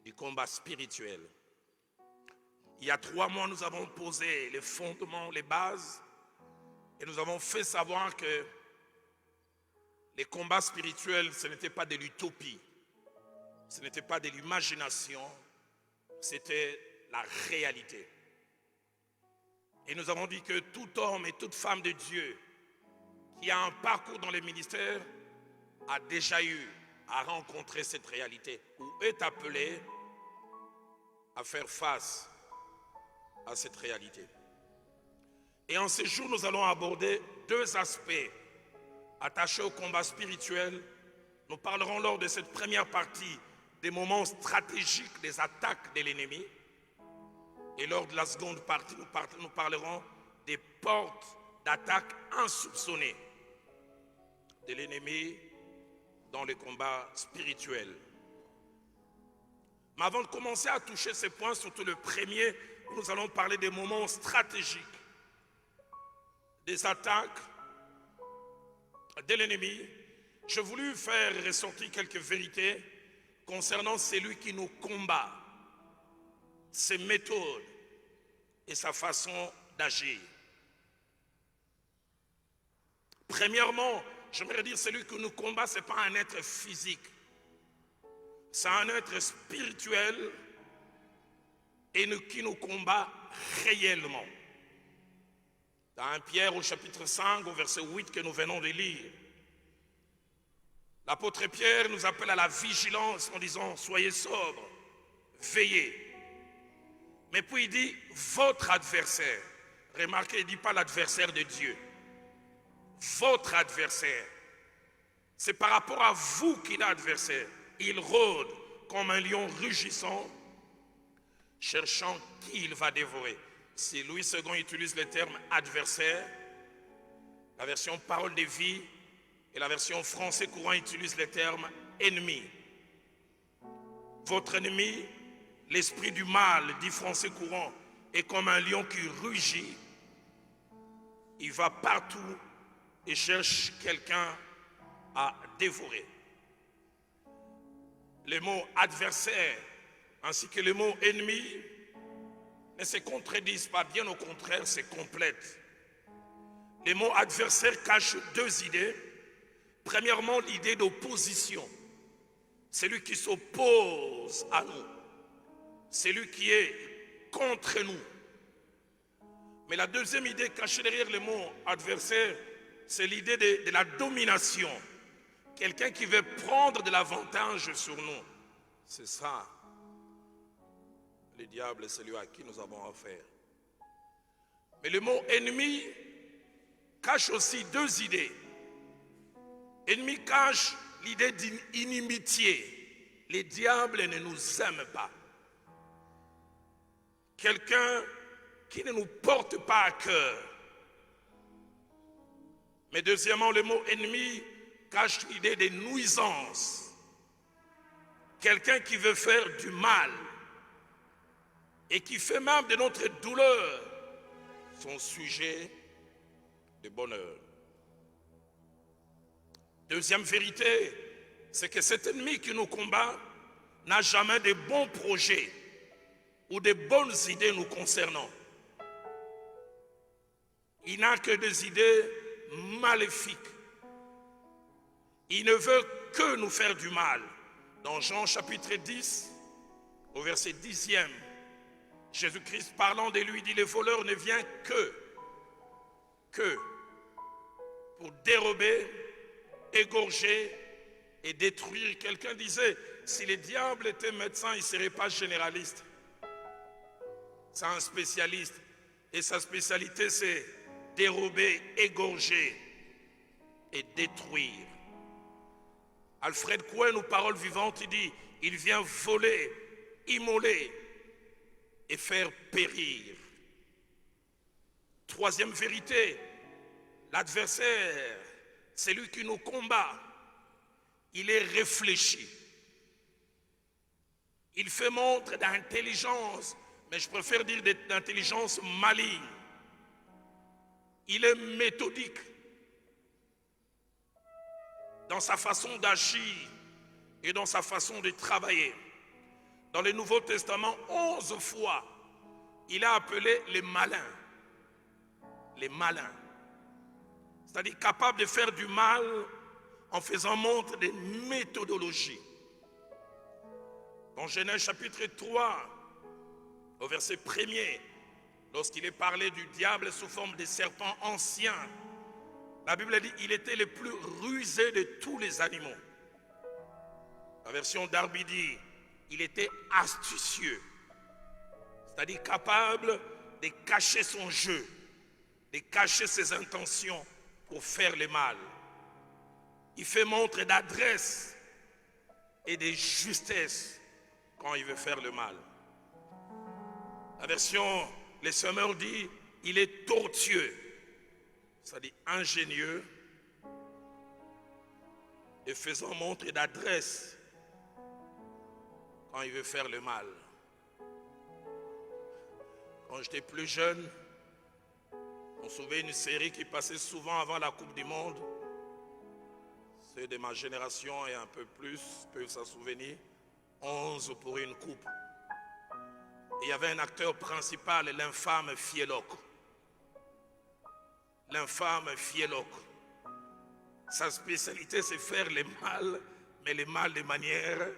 du combat spirituel. Il y a 3 mois, nous avons posé les fondements, les bases, et nous avons fait savoir que les combats spirituels, ce n'était pas de l'utopie, ce n'était pas de l'imagination, c'était la réalité. Et nous avons dit que tout homme et toute femme de Dieu qui a un parcours dans les ministères a déjà eu à rencontrer cette réalité ou est appelé à faire face à cette réalité. Et en ce jour, nous allons aborder 2 aspects attachés au combat spirituel. Nous parlerons lors de cette première partie des moments stratégiques des attaques de l'ennemi. Et lors de la seconde partie, nous parlerons des portes d'attaque insoupçonnées de l'ennemi dans les combats spirituels. Mais avant de commencer à toucher ces points, surtout le premier, nous allons parler des moments stratégiques, des attaques de l'ennemi. J'ai voulu faire ressortir quelques vérités concernant celui qui nous combat, ses méthodes et sa façon d'agir. Premièrement, j'aimerais dire celui qui nous combat, ce n'est pas un être physique. C'est un être spirituel et qui nous combat réellement. Dans 1 Pierre au chapitre 5, au verset 8 que nous venons de lire, l'apôtre Pierre nous appelle à la vigilance en disant « Soyez sobres, veillez ». Mais puis il dit « Votre adversaire ». Remarquez, il ne dit pas l'adversaire de Dieu. Votre adversaire. C'est par rapport à vous qu'il est adversaire. Il rôde comme un lion rugissant, cherchant qui il va dévorer. Si Louis II utilise le terme adversaire, la version parole de vie et la version français courant utilise le terme ennemi. Votre ennemi, l'esprit du mal, dit français courant, est comme un lion qui rugit. Il va partout et cherche quelqu'un à dévorer. Les mots adversaire ainsi que les mots ennemi ne se contredisent pas, bien au contraire, se complètent. Les mots adversaire cachent deux idées. Premièrement, l'idée d'opposition. Celui qui s'oppose à nous. Celui qui est contre nous. Mais la deuxième idée cachée derrière le mot adversaire, c'est l'idée de la domination. Quelqu'un qui veut prendre de l'avantage sur nous. C'est ça. Le diable est celui à qui nous avons affaire. Mais le mot ennemi cache aussi deux idées. Ennemi cache l'idée d'inimitié. Les diables ne nous aiment pas. Quelqu'un qui ne nous porte pas à cœur. Mais deuxièmement, le mot ennemi cache l'idée de nuisance. Quelqu'un qui veut faire du mal et qui fait même de notre douleur son sujet de bonheur. Deuxième vérité, c'est que cet ennemi qui nous combat n'a jamais de bons projets ou de bonnes idées nous concernant. Il n'a que des idées maléfiques. Il ne veut que nous faire du mal. Dans Jean chapitre 10, au verset 10e, Jésus-Christ parlant de lui dit, le voleur ne vient que pour dérober, égorger et détruire. Quelqu'un disait, si le diable était médecin, il ne serait pas généraliste. C'est un spécialiste. Et sa spécialité, c'est dérober, égorger et détruire. Alfred Cohen, aux paroles vivantes, il dit, il vient voler, immoler et faire périr. Troisième vérité, l'adversaire, c'est lui qui nous combat. Il est réfléchi. Il fait montre d'intelligence, mais je préfère dire d'intelligence maligne. Il est méthodique dans sa façon d'agir et dans sa façon de travailler. Dans le Nouveau Testament, 11 fois, il a appelé les malins. Les malins. C'est-à-dire capables de faire du mal en faisant montre de méthodologie. Dans Genèse chapitre 3, au verset 1er, lorsqu'il est parlé du diable sous forme de serpent ancien, la Bible dit qu'il était le plus rusé de tous les animaux. La version Darby dit il était astucieux, c'est-à-dire capable de cacher son jeu, de cacher ses intentions pour faire le mal. Il fait montre d'adresse et de justesse quand il veut faire le mal. La version Les Semeurs dit il est tortueux, c'est-à-dire ingénieux et faisant montre d'adresse quand il veut faire le mal. Quand j'étais plus jeune, on se souvient d'une série qui passait souvent avant la Coupe du Monde. Ceux de ma génération et un peu plus peuvent s'en souvenir. 11 pour une coupe. Et il y avait un acteur principal, l'infâme Fielloc. L'infâme Fielloc. Sa spécialité, c'est faire le mal, mais le mal de manière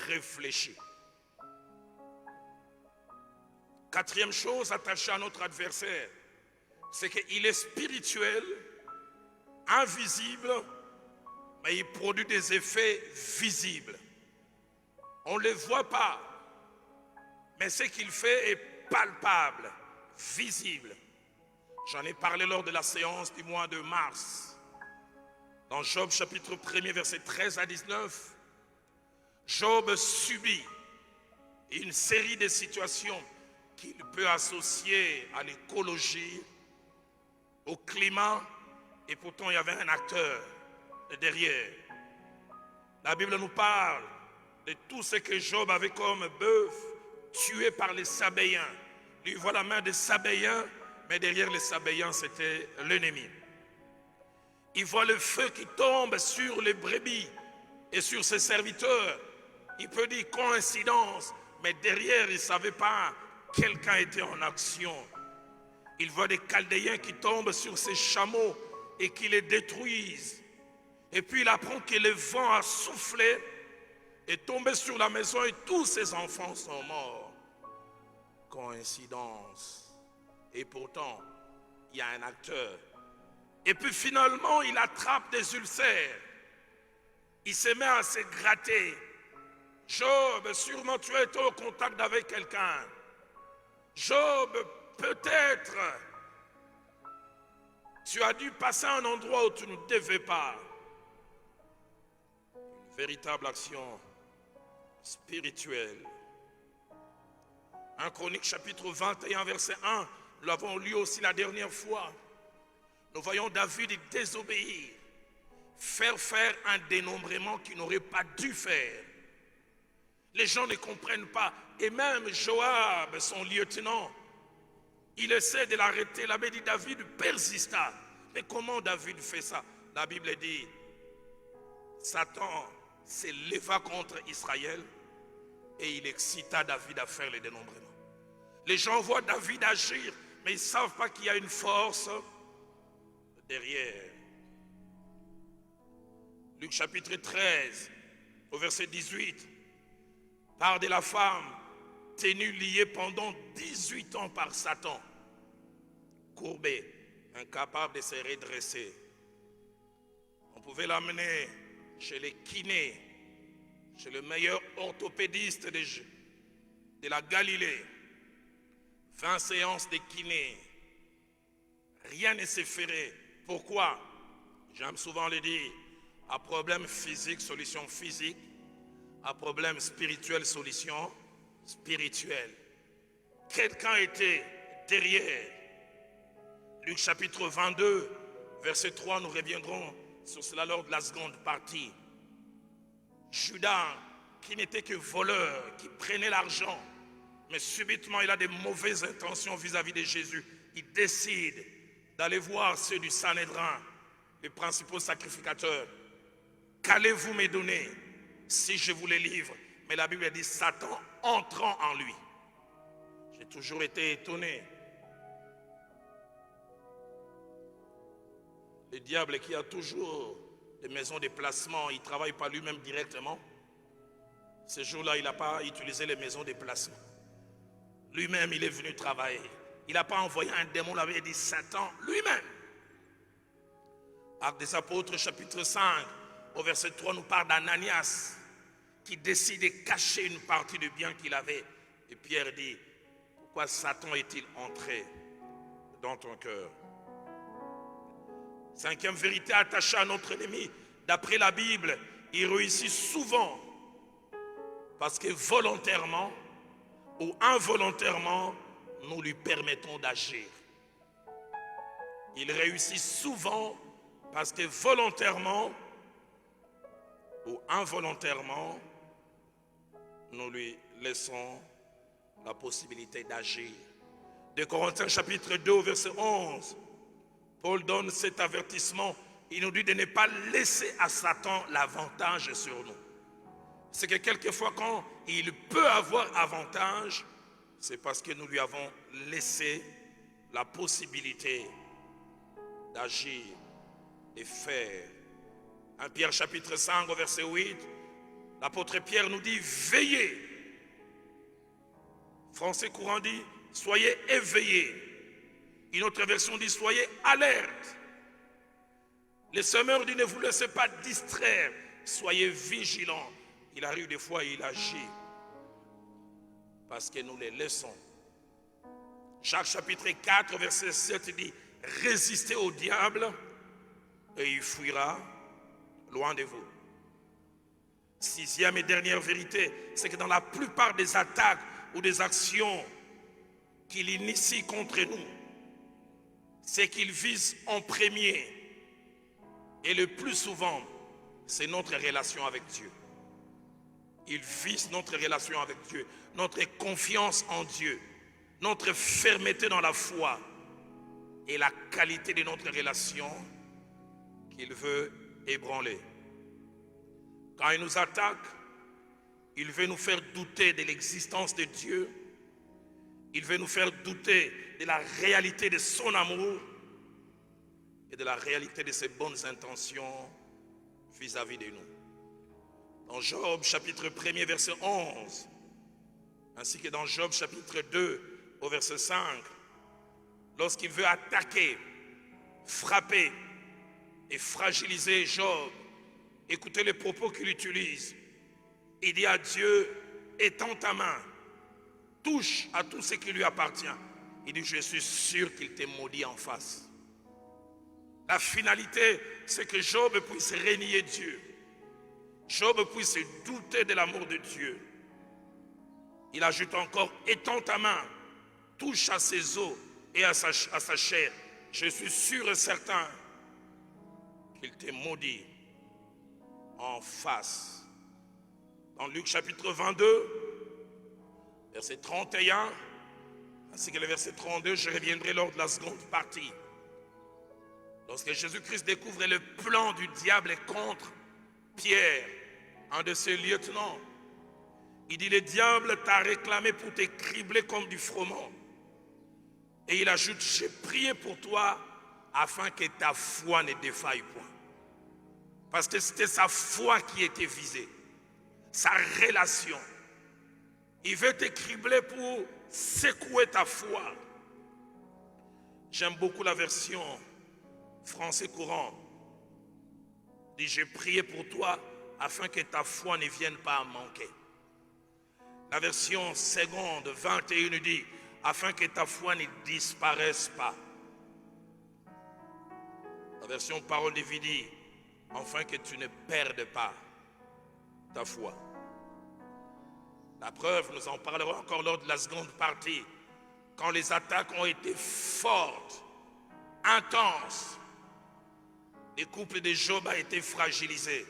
réfléchis. Quatrième chose attachée à notre adversaire, c'est qu'il est spirituel, invisible, mais il produit des effets visibles. On ne les voit pas, mais ce qu'il fait est palpable, visible. J'en ai parlé lors de la séance du mois de mars. Dans Job chapitre 1er, versets 13 à 19, Job subit une série de situations qu'il peut associer à l'écologie, au climat, et pourtant il y avait un acteur derrière. La Bible nous parle de tout ce que Job avait comme bœuf tué par les Sabéens. Lui voit la main des Sabéens, mais derrière les Sabéens c'était l'ennemi. Il voit le feu qui tombe sur les brebis et sur ses serviteurs. Il peut dire coïncidence, mais derrière il ne savait pas quelqu'un était en action. Il voit des Chaldéens qui tombent sur ses chameaux et qui les détruisent. Et puis il apprend que le vent a soufflé, est tombé sur la maison et tous ses enfants sont morts. Coïncidence. Et pourtant, il y a un acteur. Et puis finalement, il attrape des ulcères. Il se met à se gratter. Job, sûrement tu as été au contact avec quelqu'un. Job, peut-être tu as dû passer à un endroit où tu ne devais pas. Une véritable action spirituelle. 1 Chronique chapitre 21 verset 1, nous l'avons lu aussi la dernière fois. Nous voyons David désobéir, faire un dénombrement qu'il n'aurait pas dû faire. Les gens ne comprennent pas. Et même Joab, son lieutenant, il essaie de l'arrêter. La Bible dit David persista. Mais comment David fait ça? La Bible dit Satan s'est levé contre Israël et il excita David à faire le dénombrement. Les gens voient David agir, mais ils ne savent pas qu'il y a une force derrière. Luc chapitre 13, au verset 18, parle de la femme tenue liée pendant 18 ans par Satan, courbée, incapable de se redresser. On pouvait l'amener chez les kinés, chez le meilleur orthopédiste de la Galilée. 20 séances de kiné. Rien ne se ferait. Pourquoi? J'aime souvent le dire. À problème physique, solution physique. À problème spirituel, solution spirituelle. Quelqu'un était derrière. Luc chapitre 22, verset 3, nous reviendrons sur cela lors de la seconde partie. Judas, qui n'était que voleur, qui prenait l'argent, mais subitement il a des mauvaises intentions vis-à-vis de Jésus. Il décide d'aller voir ceux du Sanhédrin, les principaux sacrificateurs. Qu'allez-vous me donner si je vous les livre? Mais la Bible dit Satan entrant en lui. J'ai toujours été étonné. Le diable qui a toujours des maisons de placement, il ne travaille pas lui-même directement. Ce jour-là, il n'a pas utilisé les maisons de placement. Lui-même, il est venu travailler. Il n'a pas envoyé un démon, il avait dit Satan lui-même. Actes des Apôtres, chapitre 5, au verset 3, nous parle d'Ananias qui décide de cacher une partie du bien qu'il avait. Et Pierre dit, pourquoi Satan est-il entré dans ton cœur? Cinquième vérité attachée à notre ennemi, d'après la Bible, il réussit souvent parce que volontairement ou involontairement, nous lui permettons d'agir. Il réussit souvent parce que volontairement ou involontairement, nous lui laissons la possibilité d'agir. De Corinthiens chapitre 2, verset 11, Paul donne cet avertissement. Il nous dit de ne pas laisser à Satan l'avantage sur nous. C'est que quelquefois quand il peut avoir avantage, c'est parce que nous lui avons laissé la possibilité d'agir et faire. 1 Pierre chapitre 5 verset 8, L'apôtre Pierre nous dit veillez. Français courant dit soyez éveillés. Une autre version dit soyez alerte. Les semeurs dit ne vous laissez pas distraire, soyez vigilants. Il arrive des fois, il agit parce que nous les laissons. Jacques chapitre 4 verset 7 dit résistez au diable et il fuira loin de vous. Sixième et dernière vérité, c'est que dans la plupart des attaques ou des actions qu'il initie contre nous, c'est qu'il vise en premier, et le plus souvent, c'est notre relation avec Dieu. Il vise notre relation avec Dieu, notre confiance en Dieu, notre fermeté dans la foi et la qualité de notre relation qu'il veut ébranler. Quand il nous attaque, il veut nous faire douter de l'existence de Dieu. Il veut nous faire douter de la réalité de son amour et de la réalité de ses bonnes intentions vis-à-vis de nous. Dans Job chapitre 1er verset 11, ainsi que dans Job chapitre 2 au verset 5, lorsqu'il veut attaquer, frapper et fragiliser Job, écoutez les propos qu'il utilise. Il dit à Dieu, étends ta main, touche à tout ce qui lui appartient. Il dit, je suis sûr qu'il t'est maudit en face. La finalité, c'est que Job puisse renier Dieu. Job puisse douter de l'amour de Dieu. Il ajoute encore, étends ta main, touche à ses os et à sa chair. Je suis sûr et certain qu'il t'est maudit en face. Dans Luc chapitre 22, verset 31, ainsi que le verset 32, je reviendrai lors de la seconde partie. Lorsque Jésus-Christ découvre le plan du diable contre Pierre, un de ses lieutenants, il dit, le diable t'a réclamé pour te cribler comme du froment. Et il ajoute, j'ai prié pour toi afin que ta foi ne défaille point. Parce que c'était sa foi qui était visée, sa relation. Il veut te cribler pour secouer ta foi. J'aime beaucoup la version français courant. Il dit, j'ai prié pour toi afin que ta foi ne vienne pas à manquer. La version seconde 21 dit, afin que ta foi ne disparaisse pas. La version parole de vie dit, afin que tu ne perdes pas ta foi. La preuve, nous en parlerons encore lors de la seconde partie, quand les attaques ont été fortes, intenses. Le couple de Job a été fragilisé.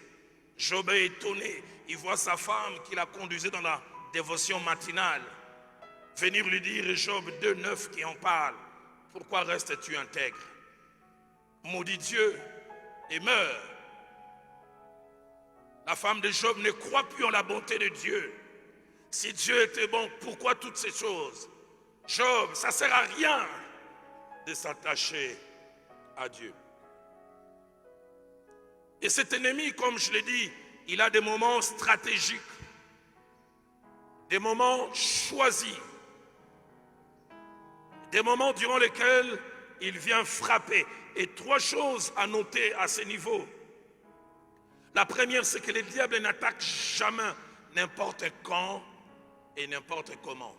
Job est étonné, il voit sa femme qui l'a conduisait dans la dévotion matinale venir lui dire, Job 2,9 qui en parle, pourquoi restes-tu intègre? Maudit Dieu et meurs. La femme de Job ne croit plus en la bonté de Dieu. Si Dieu était bon, pourquoi toutes ces choses? Job, ça ne sert à rien de s'attacher à Dieu. Et cet ennemi, comme je l'ai dit, il a des moments stratégiques, des moments choisis, des moments durant lesquels il vient frapper. Et trois choses à noter à ce niveau. La première, c'est que le diable n'attaque jamais n'importe quand et n'importe comment.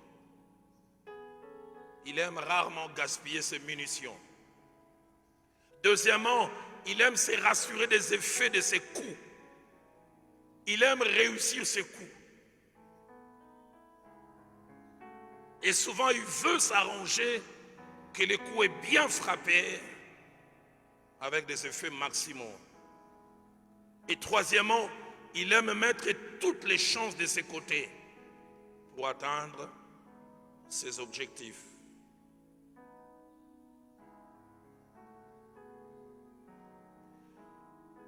Il aime rarement gaspiller ses munitions. Deuxièmement, il aime se rassurer des effets de ses coups. Il aime réussir ses coups. Et souvent, il veut s'arranger que le coup est bien frappé avec des effets maximaux. Et troisièmement, il aime mettre toutes les chances de ses côtés pour atteindre ses objectifs.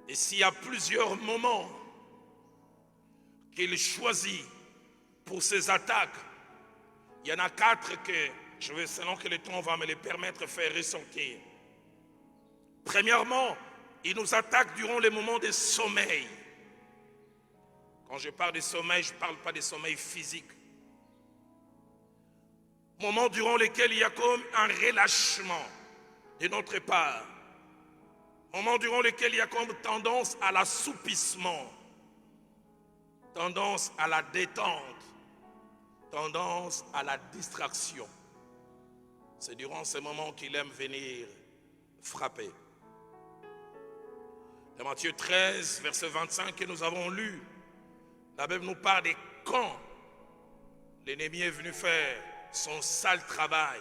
Et s'il y a plusieurs moments qu'il choisit pour ses attaques, il y en a 4 que je vais, selon que le temps va me les permettre, faire ressortir. Premièrement, il nous attaque durant les moments de sommeil. Quand je parle de sommeil, je ne parle pas de sommeil physique. Moments durant lesquels il y a comme un relâchement de notre part. Moments durant lesquels il y a comme tendance à l'assoupissement, tendance à la détente, tendance à la distraction. C'est durant ces moments qu'il aime venir frapper. Dans Matthieu 13, verset 25 que nous avons lu, la Bible nous parle de quand l'ennemi est venu faire son sale travail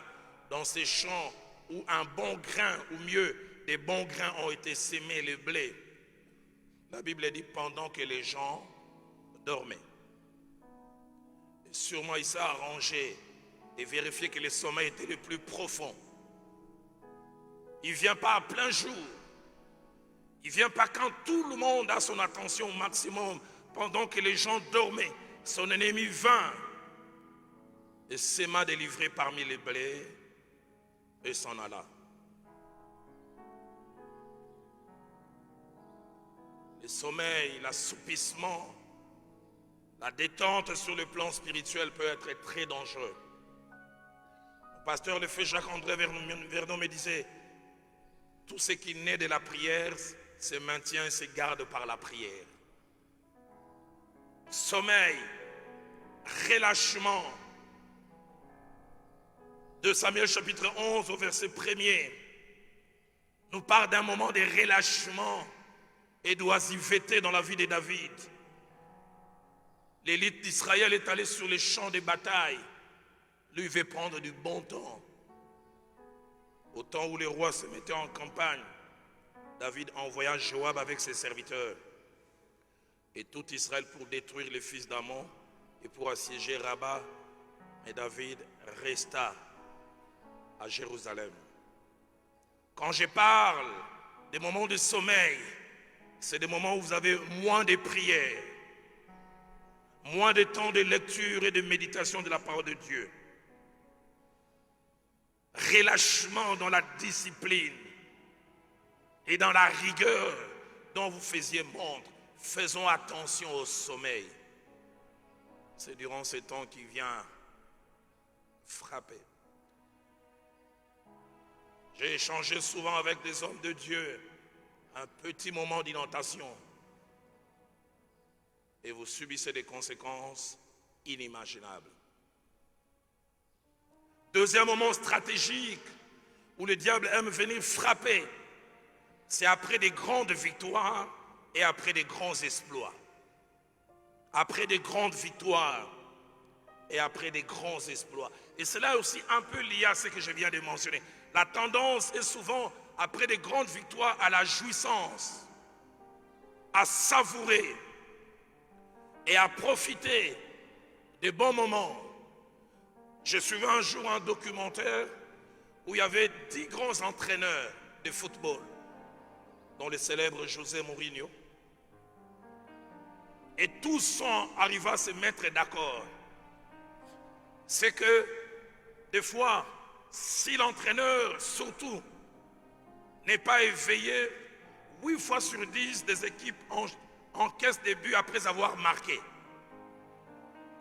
dans ces champs où un bon grain, ou mieux, des bons grains ont été sémés, le blé. La Bible dit pendant que les gens dormaient. Et sûrement il s'est arrangé et vérifié que le sommeil était le plus profond. Il ne vient pas à plein jour. Il ne vient pas quand tout le monde a son attention au maximum. Pendant que les gens dormaient, son ennemi vint et s'aima délivré parmi les blés et s'en alla. Le sommeil, l'assoupissement, la détente sur le plan spirituel peut être très dangereux. Le pasteur le fait Jacques-André Vernon me disait, tout ce qui naît de la prière se maintient et se garde par la prière. Sommeil, relâchement. 2 Samuel chapitre 11 au verset 1er nous parle d'un moment de relâchement et d'oisiveté dans la vie de David. L'élite d'Israël est allée sur les champs de bataille. Lui veut prendre du bon temps. Au temps où les rois se mettaient en campagne, David envoya Joab avec ses serviteurs et tout Israël pour détruire les fils d'Ammon et pour assiéger Rabat. Et David resta à Jérusalem. Quand je parle des moments de sommeil, c'est des moments où vous avez moins de prières, moins de temps de lecture et de méditation de la parole de Dieu. Relâchement dans la discipline et dans la rigueur dont vous faisiez montre. Faisons attention au sommeil. C'est durant ce temps qu'il vient frapper. J'ai échangé souvent avec des hommes de Dieu, un petit moment d'inondation, et vous subissez des conséquences inimaginables. Deuxième moment stratégique où le diable aime venir frapper, c'est après des grandes victoires et après des grands exploits. Après des grandes victoires et après des grands exploits. Et cela est aussi un peu lié à ce que je viens de mentionner. La tendance est souvent, après des grandes victoires, à la jouissance, à savourer et à profiter des bons moments. Je suivais un jour un documentaire où il y avait 10 grands entraîneurs de football, dont le célèbre José Mourinho. Et tous sont arrivés à se mettre d'accord. C'est que, des fois, si l'entraîneur, surtout, n'est pas éveillé, 8 fois sur 10 des équipes encaissent des buts après avoir marqué.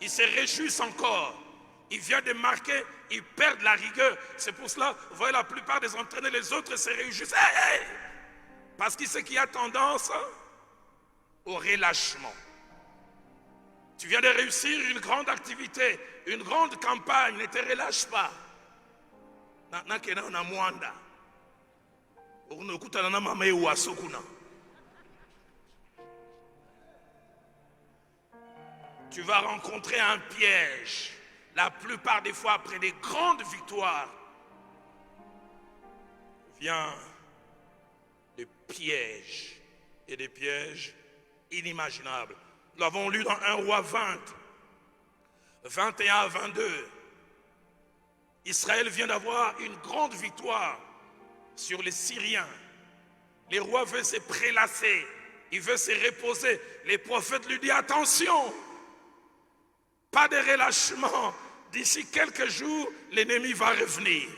Ils se réjouissent encore. Ils viennent de marquer, ils perdent la rigueur. C'est pour cela, vous voyez, la plupart des entraîneurs, les autres se réjouissent. Hey, hey! Parce que c'est qu'il y a tendance au relâchement. Tu viens de réussir une grande activité, une grande campagne, ne te relâche pas. Tu vas rencontrer un piège. La plupart des fois, après des grandes victoires, vient des pièges et des pièges inimaginables. Nous l'avons lu dans 1 Roi 20, 21 à 22. Israël vient d'avoir une grande victoire sur les Syriens. Les rois veulent se prélasser, ils veulent se reposer. Les prophètes lui disent attention, pas de relâchement. D'ici quelques jours, l'ennemi va revenir.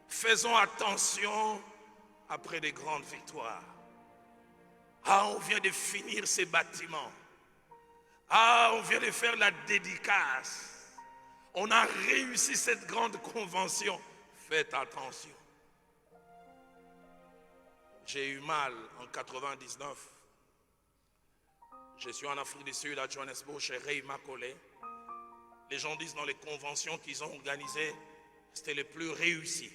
Faisons attention après de grandes victoires. Ah, on vient de finir ces bâtiments. Ah, on vient de faire la dédicace. On a réussi cette grande convention. Faites attention. J'ai eu mal en 99. Je suis en Afrique du Sud, à Johannesburg, chez Ray Macaulay. Les gens disent dans les conventions qu'ils ont organisées, c'était les plus réussis.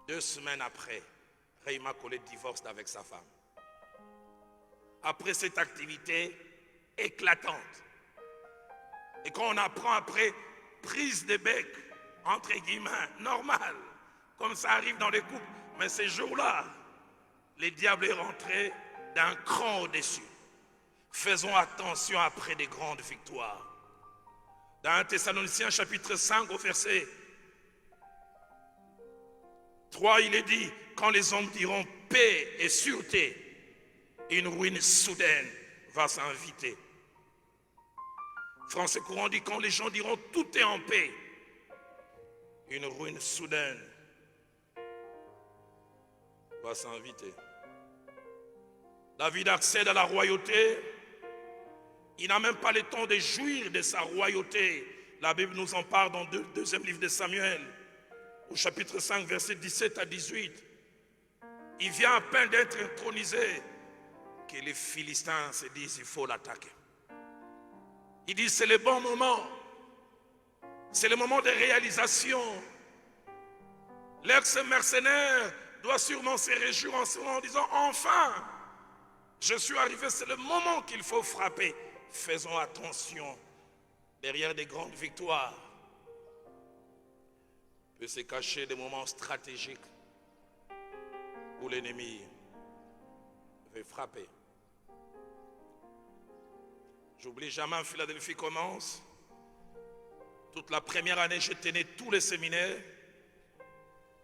2 semaines après, Ray Macaulay divorce avec sa femme. Après cette activité éclatante. Et quand on apprend après, prise de bec, entre guillemets, normal, comme ça arrive dans les couples. Mais ces jours-là, le diable est rentré d'un cran au-dessus. Faisons attention après des grandes victoires. Dans 1 Thessaloniciens chapitre 5 au verset 3, il est dit, quand les hommes diront paix et sûreté, une ruine soudaine va s'inviter. Français courant dit, quand les gens diront tout est en paix, une ruine soudaine va s'inviter. David accède à la royauté. Il n'a même pas le temps de jouir de sa royauté. La Bible nous en parle dans le 2e livre de Samuel, au chapitre 5, versets 17 à 18. Il vient à peine d'être intronisé que les Philistins se disent il faut l'attaquer. Ils disent c'est le bon moment. C'est le moment de réalisation. L'ex-mercenaire doit sûrement se réjouir en disant enfin, je suis arrivé, c'est le moment qu'il faut frapper. Faisons attention, derrière des grandes victoires, peut se cacher des moments stratégiques où l'ennemi veut frapper. J'oublie jamais, Philadelphie commence. Toute la première année, je tenais tous les séminaires.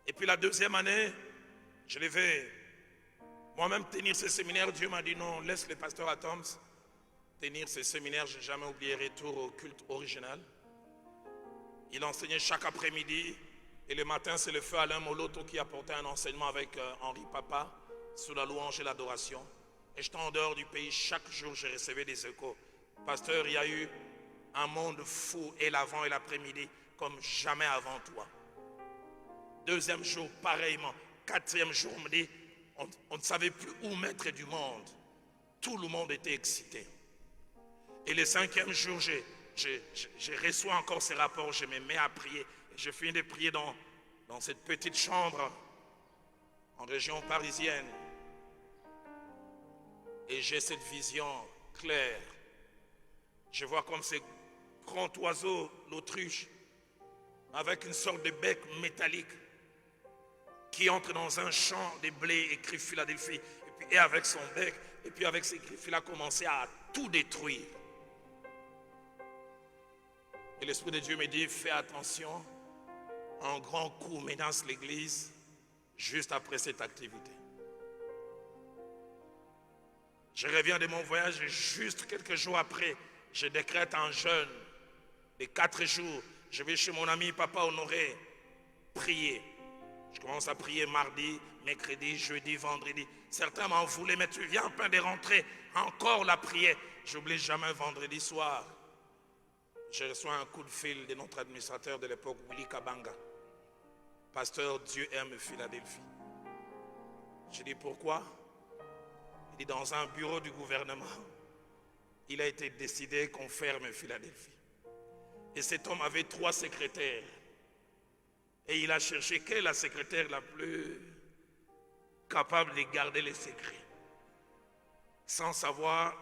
Et puis la deuxième année, je devais moi-même tenir ces séminaires. Dieu m'a dit non, laisse le pasteur Atoms tenir ces séminaires. Je n'ai jamais oublié retour au culte original. Il enseignait chaque après-midi. Et le matin, c'est le feu Alain Moloto qui apportait un enseignement avec Henri Papa sur la louange et l'adoration. Et j'étais en dehors du pays. Chaque jour, je recevais des échos. Pasteur, il y a eu un monde fou et l'avant et l'après-midi comme jamais avant toi. Deuxième jour, pareillement. Quatrième jour, on me dit, on ne savait plus où mettre du monde. Tout le monde était excité. Et le 5e jour, je reçois encore ces rapports, je me mets à prier. Je finis de prier dans cette petite chambre en région parisienne. Et j'ai cette vision claire. Je vois comme ce grand oiseau, l'autruche, avec une sorte de bec métallique qui entre dans un champ de blé écrit Philadelphie. Et avec son bec, et puis avec ses griffes, il a commencé à tout détruire. Et l'Esprit de Dieu me dit, fais attention, un grand coup menace l'église juste après cette activité. Je reviens de mon voyage et juste quelques jours après, je décrète un jeûne de 4 jours. Je vais chez mon ami Papa Honoré prier. Je commence à prier mardi, mercredi, jeudi, vendredi. Certains m'en voulaient, mais tu viens à peine de rentrer. Encore la prière. J'oublie jamais vendredi soir. Je reçois un coup de fil de notre administrateur de l'époque, Willy Kabanga. Pasteur, Dieu aime Philadelphie. Je dis pourquoi? Il dit dans un bureau du gouvernement, il a été décidé qu'on ferme Philadelphie. Et cet homme avait 3 secrétaires. Et il a cherché quelle est la secrétaire la plus capable de garder les secrets. Sans savoir,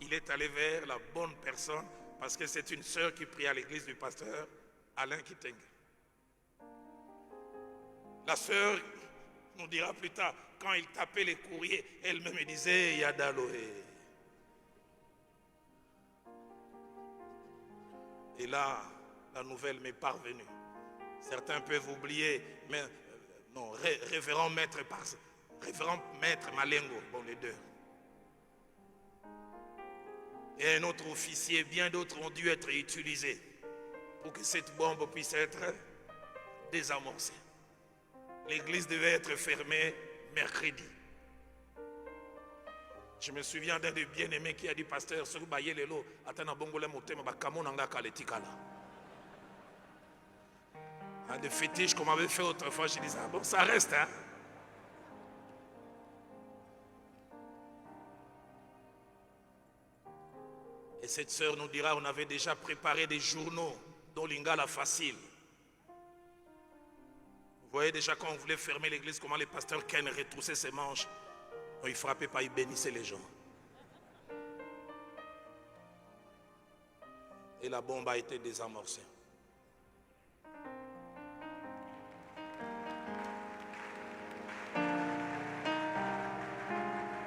il est allé vers la bonne personne parce que c'est une sœur qui prie à l'église du pasteur Alain Kiteng. La sœur nous dira plus tard, quand il tapait les courriers, elle-même me disait Yadaloé. Et là, la nouvelle m'est parvenue. Certains peuvent oublier, mais non, révérend maître Malengo, bon les deux. Et un autre officier, bien d'autres ont dû être utilisés pour que cette bombe puisse être désamorcée. L'église devait être fermée mercredi. Je me souviens d'un des bien-aimés qui a dit, pasteur, ce que baye lelo, atana bongole motema bakamo nanga kaletikala. Un des fétiches qu'on m'avait fait autrefois, je disais, ah bon, ça reste, hein. Et cette sœur nous dira, on avait déjà préparé des journaux dont l'ingala facile. Vous voyez déjà quand on voulait fermer l'église, comment les pasteurs Ken retroussaient ses manches. Non, il frappait pas, il bénissait les gens. Et la bombe a été désamorcée.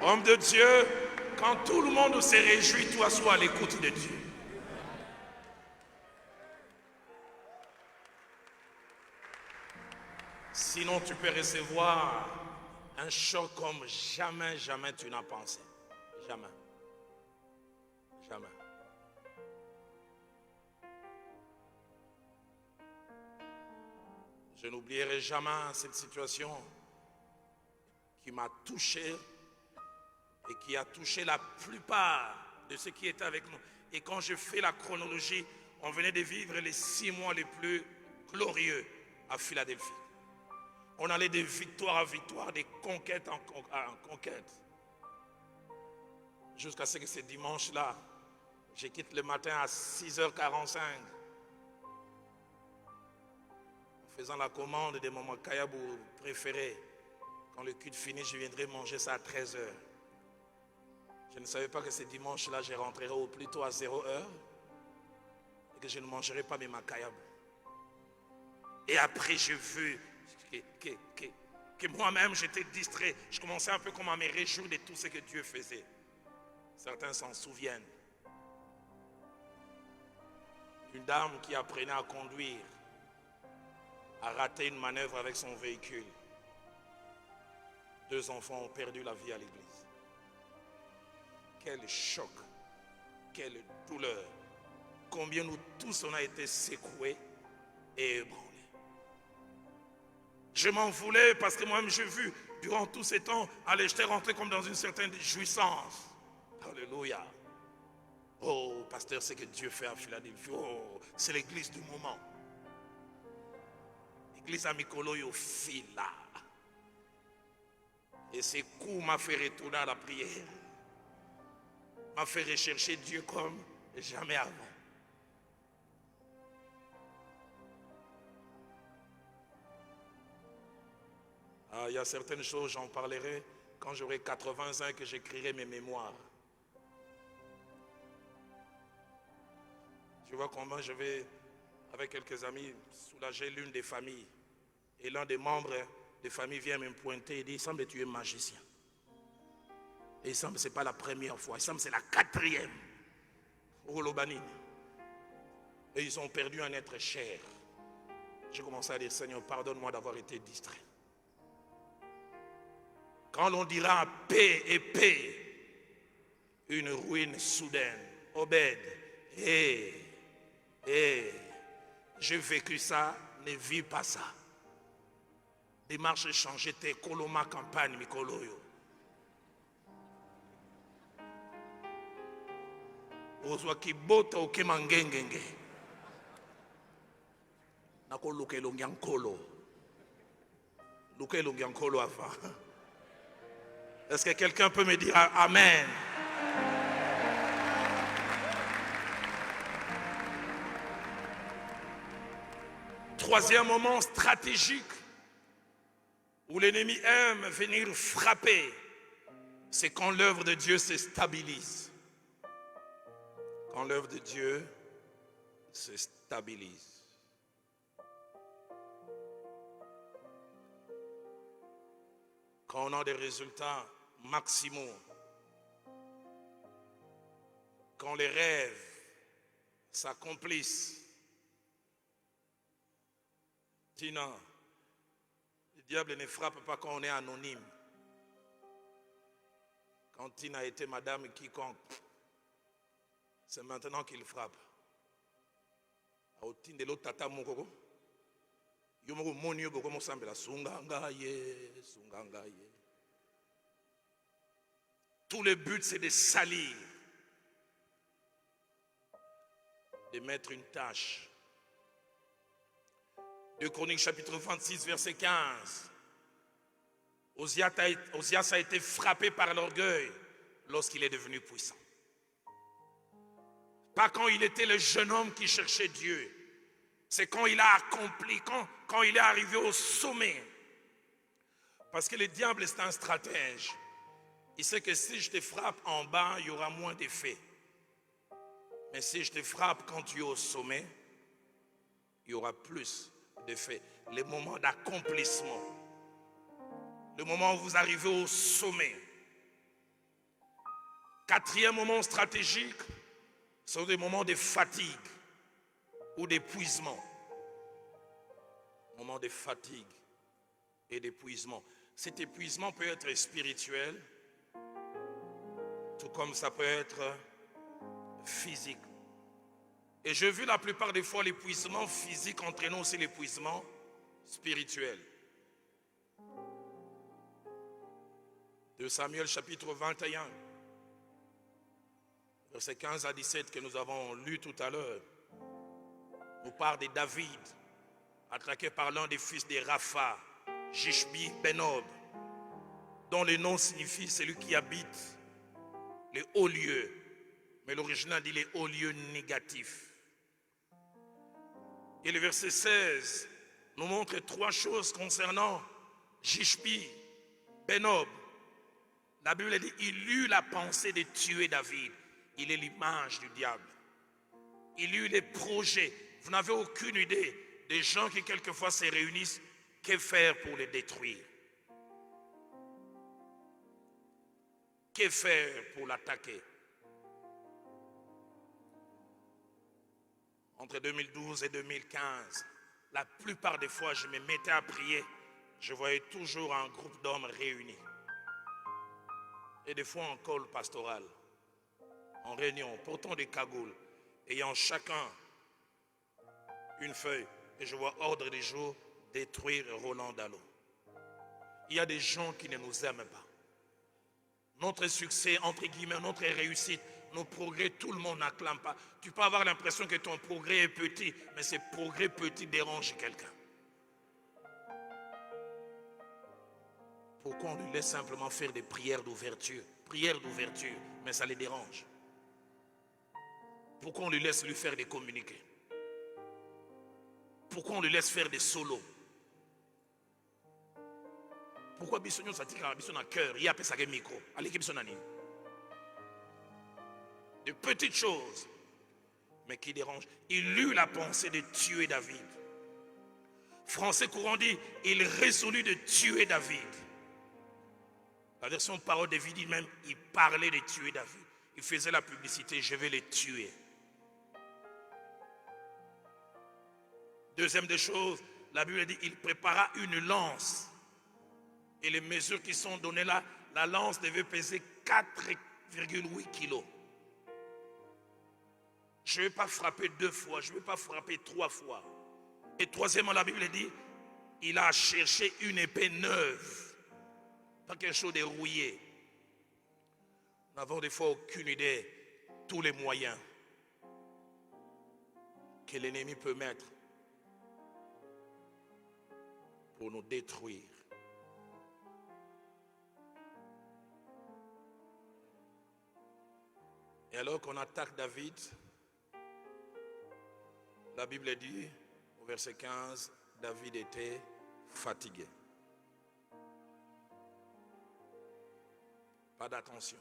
Homme de Dieu, quand tout le monde se réjouit, toi sois à l'écoute de Dieu. Sinon, tu peux recevoir un choc comme jamais, jamais tu n'as pensé. Jamais. Jamais. Je n'oublierai jamais cette situation qui m'a touché et qui a touché la plupart de ceux qui étaient avec nous. Et quand je fais la chronologie, on venait de vivre les 6 mois les plus glorieux à Philadelphie. On allait de victoire à victoire, de conquête en conquête. Jusqu'à ce que ce dimanche-là, je quitte le matin à 6h45. En faisant la commande de mon makayabou préféré. Quand le culte finit, je viendrai manger ça à 13h. Je ne savais pas que ce dimanche-là, je rentrerai au plus tôt à 0h et que je ne mangerai pas mes makayabou. Et après, j'ai vu que moi-même, j'étais distrait. Je commençais un peu comme à me réjouir de tout ce que Dieu faisait. Certains s'en souviennent. Une dame qui apprenait à conduire a raté une manœuvre avec son véhicule. 2 enfants ont perdu la vie à l'église. Quel choc, quelle douleur. Combien nous tous on a été secoués et ébranlés. Je m'en voulais parce que moi-même j'ai vu durant tous ces temps, allez, j'étais rentré comme dans une certaine jouissance. Alléluia. Oh, pasteur, c'est que Dieu fait à Philadelphie. Oh, c'est l'église du moment. L'église à Mikolo Yofila. Et ces coups m'ont fait retourner à la prière. M'a fait rechercher Dieu comme jamais avant. Ah, il y a certaines choses, j'en parlerai quand j'aurai 80 ans et que j'écrirai mes mémoires. Tu vois comment je vais, avec quelques amis, soulager l'une des familles. Et l'un des membres des familles vient me pointer et dit, il semble que tu es magicien. Et il semble que ce n'est pas la première fois, il semble que c'est la 4e. Au Lobanine. Et ils ont perdu un être cher. J'ai commencé à dire, Seigneur, pardonne-moi d'avoir été distrait. Quand l'on dira paix et paix, une ruine soudaine, Obed, j'ai vécu ça, ne vis pas ça. Démarche changée, t'es Koloma campagne, Mikoloyo. Ozwa kibota okemangengenge. Nako luke longiankolo. Luke longiankolo avant. Est-ce que quelqu'un peut me dire Amen? Troisième moment stratégique où l'ennemi aime venir frapper, c'est quand l'œuvre de Dieu se stabilise. Quand l'œuvre de Dieu se stabilise. Quand on a des résultats maximaux, quand les rêves s'accomplissent. Tina, le diable ne frappe pas quand on est anonyme. Quand Tina était madame quiconque, c'est maintenant qu'il frappe. Autinde lo tata moko. Yo moko moni yo boko mo sambela sunganga ye. Tout le but, c'est de salir, de mettre une tâche. 2 Chroniques chapitre 26, verset 15. Osias a été frappé par l'orgueil lorsqu'il est devenu puissant. Pas quand il était le jeune homme qui cherchait Dieu. C'est quand il a accompli, quand il est arrivé au sommet. Parce que le diable, c'est un stratège. Il sait que si je te frappe en bas, il y aura moins d'effet. Mais si je te frappe quand tu es au sommet, il y aura plus d'effet. Les moments d'accomplissement. Le moment où vous arrivez au sommet. 4e moment stratégique, ce sont des moments de fatigue ou d'épuisement. Moments de fatigue et d'épuisement. Cet épuisement peut être spirituel, tout comme ça peut être physique. Et j'ai vu la plupart des fois l'épuisement physique entraînant aussi l'épuisement spirituel. 2 Samuel chapitre 21, versets 15 à 17 que nous avons lu tout à l'heure, nous parle de David, attaqué par l'un des fils de Rapha, Jishbi Benob, dont le nom signifie celui qui habite les hauts lieux. Mais l'original dit les hauts lieux négatifs. Et le verset 16 nous montre 3 choses concernant Jishbi Benob. La Bible dit, il eut la pensée de tuer David. Il est l'image du diable. Il eut les projets. Vous n'avez aucune idée des gens qui quelquefois se réunissent. Que faire pour les détruire? Que faire pour l'attaquer? Entre 2012 et 2015, la plupart des fois, je me mettais à prier. Je voyais toujours un groupe d'hommes réunis. Et des fois en col pastoral, en réunion, portant des cagoules, ayant chacun une feuille. Et je vois ordre des jours, détruire Roland Dallot. Il y a des gens qui ne nous aiment pas. Notre succès, entre guillemets, notre réussite, nos progrès, tout le monde n'acclame pas. Tu peux avoir l'impression que ton progrès est petit, mais ce progrès petit dérange quelqu'un. Pourquoi on lui laisse simplement faire des prières d'ouverture? Prières d'ouverture, mais ça les dérange. Pourquoi on lui laisse lui faire des communiqués? Pourquoi on lui laisse faire des solos? Pourquoi Bissonio s'attire à Bisson à cœur? Il a appelé ça un micro. À l'équipe Sonani. De petites choses, mais qui dérangent. Il eut la pensée de tuer David. Français courant dit, il résolut de tuer David. La version parole de vie dit même, il parlait de tuer David. Il faisait la publicité, je vais les tuer. Deuxième des choses, la Bible dit, il prépara une lance. Et les mesures qui sont données là, la lance devait peser 4,8 kilos. Je ne vais pas frapper 2 fois, je ne vais pas frapper 3 fois. Et troisièmement, la Bible dit, il a cherché une épée neuve. Pas quelque chose de rouillé. Nous n'avons des fois aucune idée, tous les moyens que l'ennemi peut mettre pour nous détruire. Et alors qu'on attaque David, la Bible dit, au verset 15, David était fatigué. Pas d'attention.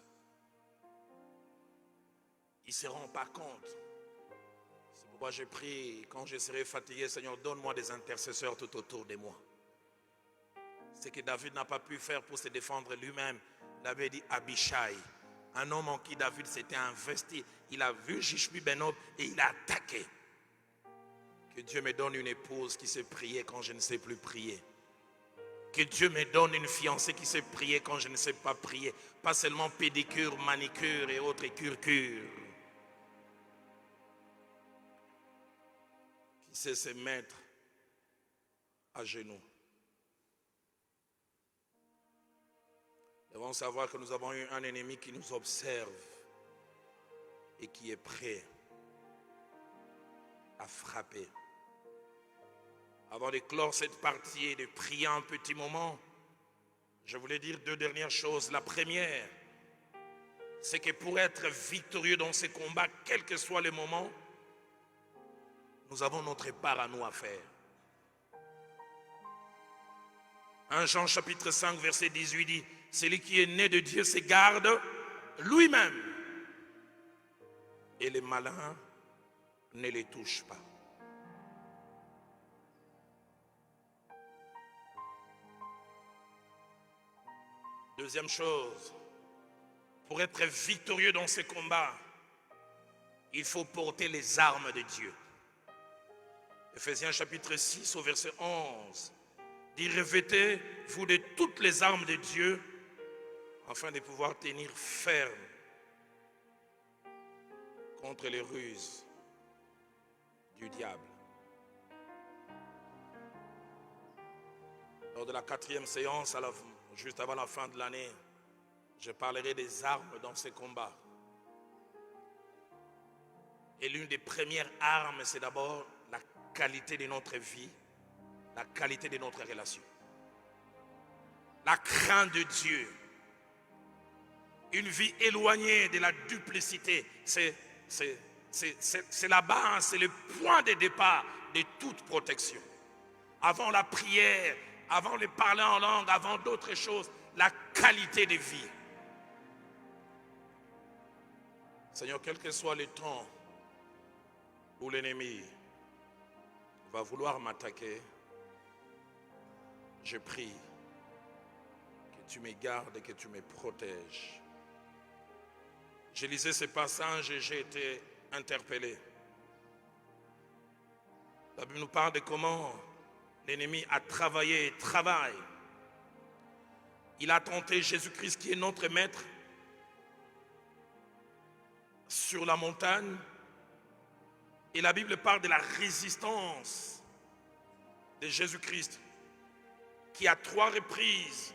Il ne se rend pas compte. C'est pourquoi j'ai prié, quand je serai fatigué, Seigneur, donne-moi des intercesseurs tout autour de moi. Ce que David n'a pas pu faire pour se défendre lui-même, il avait dit Abishai, un homme en qui David s'était investi. Il a vu Jishbi Benob et il a attaqué. Que Dieu me donne une épouse qui sait prier quand je ne sais plus prier. Que Dieu me donne une fiancée qui sait prier quand je ne sais pas prier. Pas seulement pédicure, manicure et autres curcures. Qui sait se mettre à genoux. Nous devons savoir que nous avons eu un ennemi qui nous observe et qui est prêt à frapper. Avant de clore cette partie et de prier un petit moment, je voulais dire 2 dernières choses. La première, c'est que pour être victorieux dans ces combats, quel que soit le moment, nous avons notre part à nous à faire. 1 Jean chapitre 5 verset 18 dit, celui qui est né de Dieu se garde lui-même et les malins ne les touchent pas. Deuxième chose, pour être victorieux dans ces combats, il faut porter les armes de Dieu. Ephésiens chapitre 6 au verset 11 dit, revêtez-vous de toutes les armes de Dieu afin de pouvoir tenir ferme contre les ruses du diable. Lors de la 4e séance, juste avant la fin de l'année, je parlerai des armes dans ces combats. Et l'une des premières armes, c'est d'abord la qualité de notre vie, la qualité de notre relation. La crainte de Dieu. Une vie éloignée de la duplicité, c'est la base, c'est le point de départ de toute protection. Avant la prière, avant le parler en langue, avant d'autres choses, la qualité de vie. Seigneur, quel que soit le temps où l'ennemi va vouloir m'attaquer, je prie que tu me gardes et que tu me protèges. Je lisais ce passage et j'ai été interpellé. La Bible nous parle de comment l'ennemi a travaillé et travaille. Il a tenté Jésus-Christ qui est notre maître sur la montagne. Et la Bible parle de la résistance de Jésus-Christ qui à 3 reprises,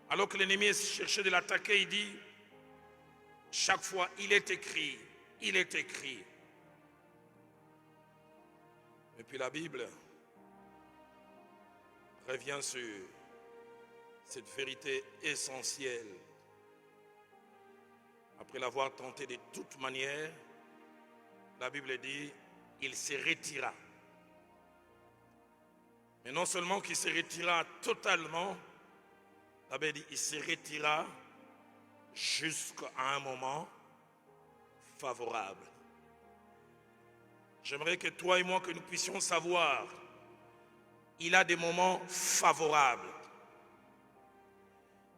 alors que l'ennemi cherchait de l'attaquer, il dit, chaque fois, il est écrit, il est écrit. Et puis la Bible revient sur cette vérité essentielle. Après l'avoir tenté de toute manière, la Bible dit, il se retira. Mais non seulement qu'il se retira totalement, la Bible dit, il se retira jusqu'à un moment favorable. J'aimerais que toi et moi, que nous puissions savoir, il a des moments favorables.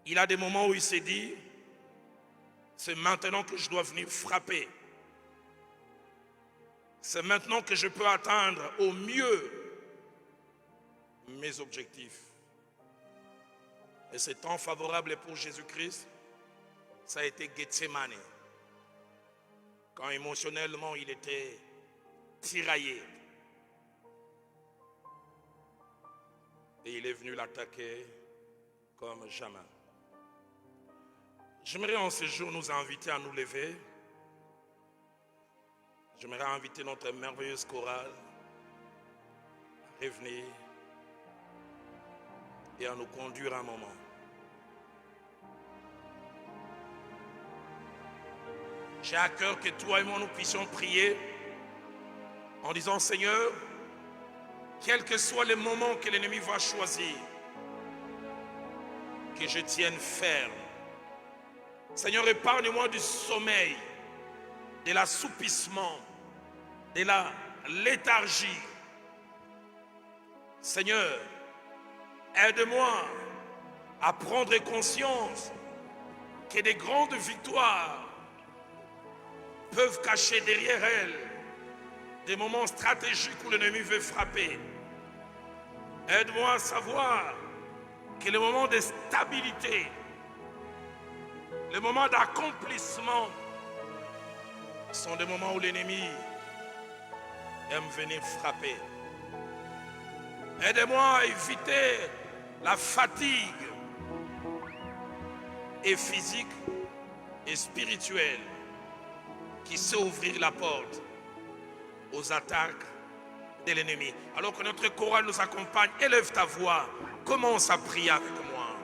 Il a des moments où il s'est dit, c'est maintenant que je dois venir frapper. C'est maintenant que je peux atteindre au mieux mes objectifs. Et ce temps favorable pour Jésus-Christ, ça a été Gethsemane. Quand émotionnellement il était tiraillé. Et il est venu l'attaquer comme jamais. J'aimerais en ce jour nous inviter à nous lever. J'aimerais inviter notre merveilleuse chorale à revenir et à nous conduire un moment. J'ai à cœur que toi et moi nous puissions prier en disant, Seigneur, quel que soit le moment que l'ennemi va choisir, que je tienne ferme. Seigneur, épargne-moi du sommeil, de l'assoupissement, de la léthargie. Seigneur, aide-moi à prendre conscience que des grandes victoires peuvent cacher derrière elles des moments stratégiques où l'ennemi veut frapper. Aide-moi à savoir que les moments de stabilité, les moments d'accomplissement sont des moments où l'ennemi aime venir frapper. Aide-moi à éviter la fatigue et physique et spirituel qui sait ouvrir la porte aux attaques de l'ennemi. Alors que notre chorale nous accompagne, élève ta voix, commence à prier avec moi.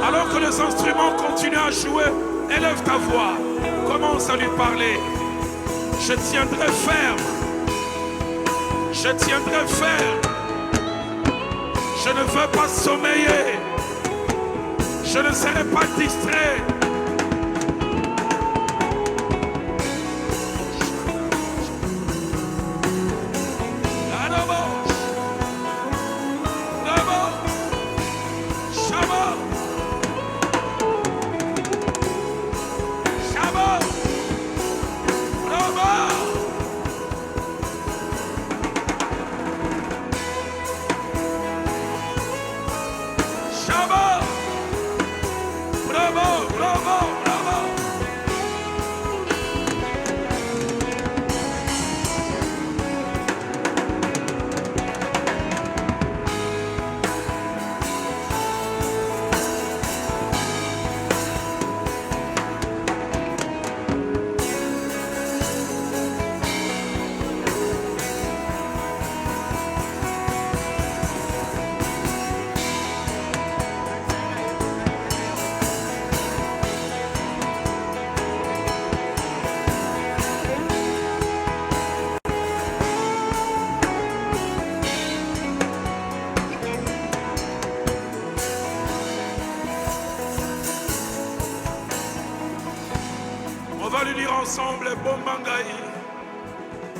Alors que les instruments continuent à jouer, élève ta voix, commence à lui parler. Je tiendrai ferme. Je tiendrai ferme. Je ne veux pas sommeiller. Je ne serai pas distrait. Bravo, bravo. va le lire ensemble. Bombangai.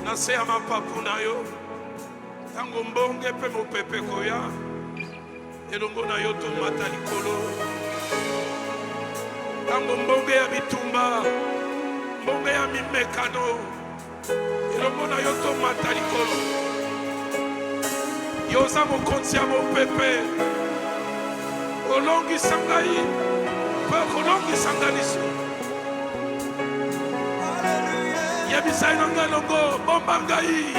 Nase ya mapapu na yo. Tango mbonge pe mopepe koya. Elongo na yo tomata likolo. Tango mbonge ya bitumba. Mbonge ya mimekano. Elongo na yo tomata likolo. Yoza mokonzi ya mopepe. Olongi sangai. Pe kolongi sangaliso. Yabisai nanga longo bombangai.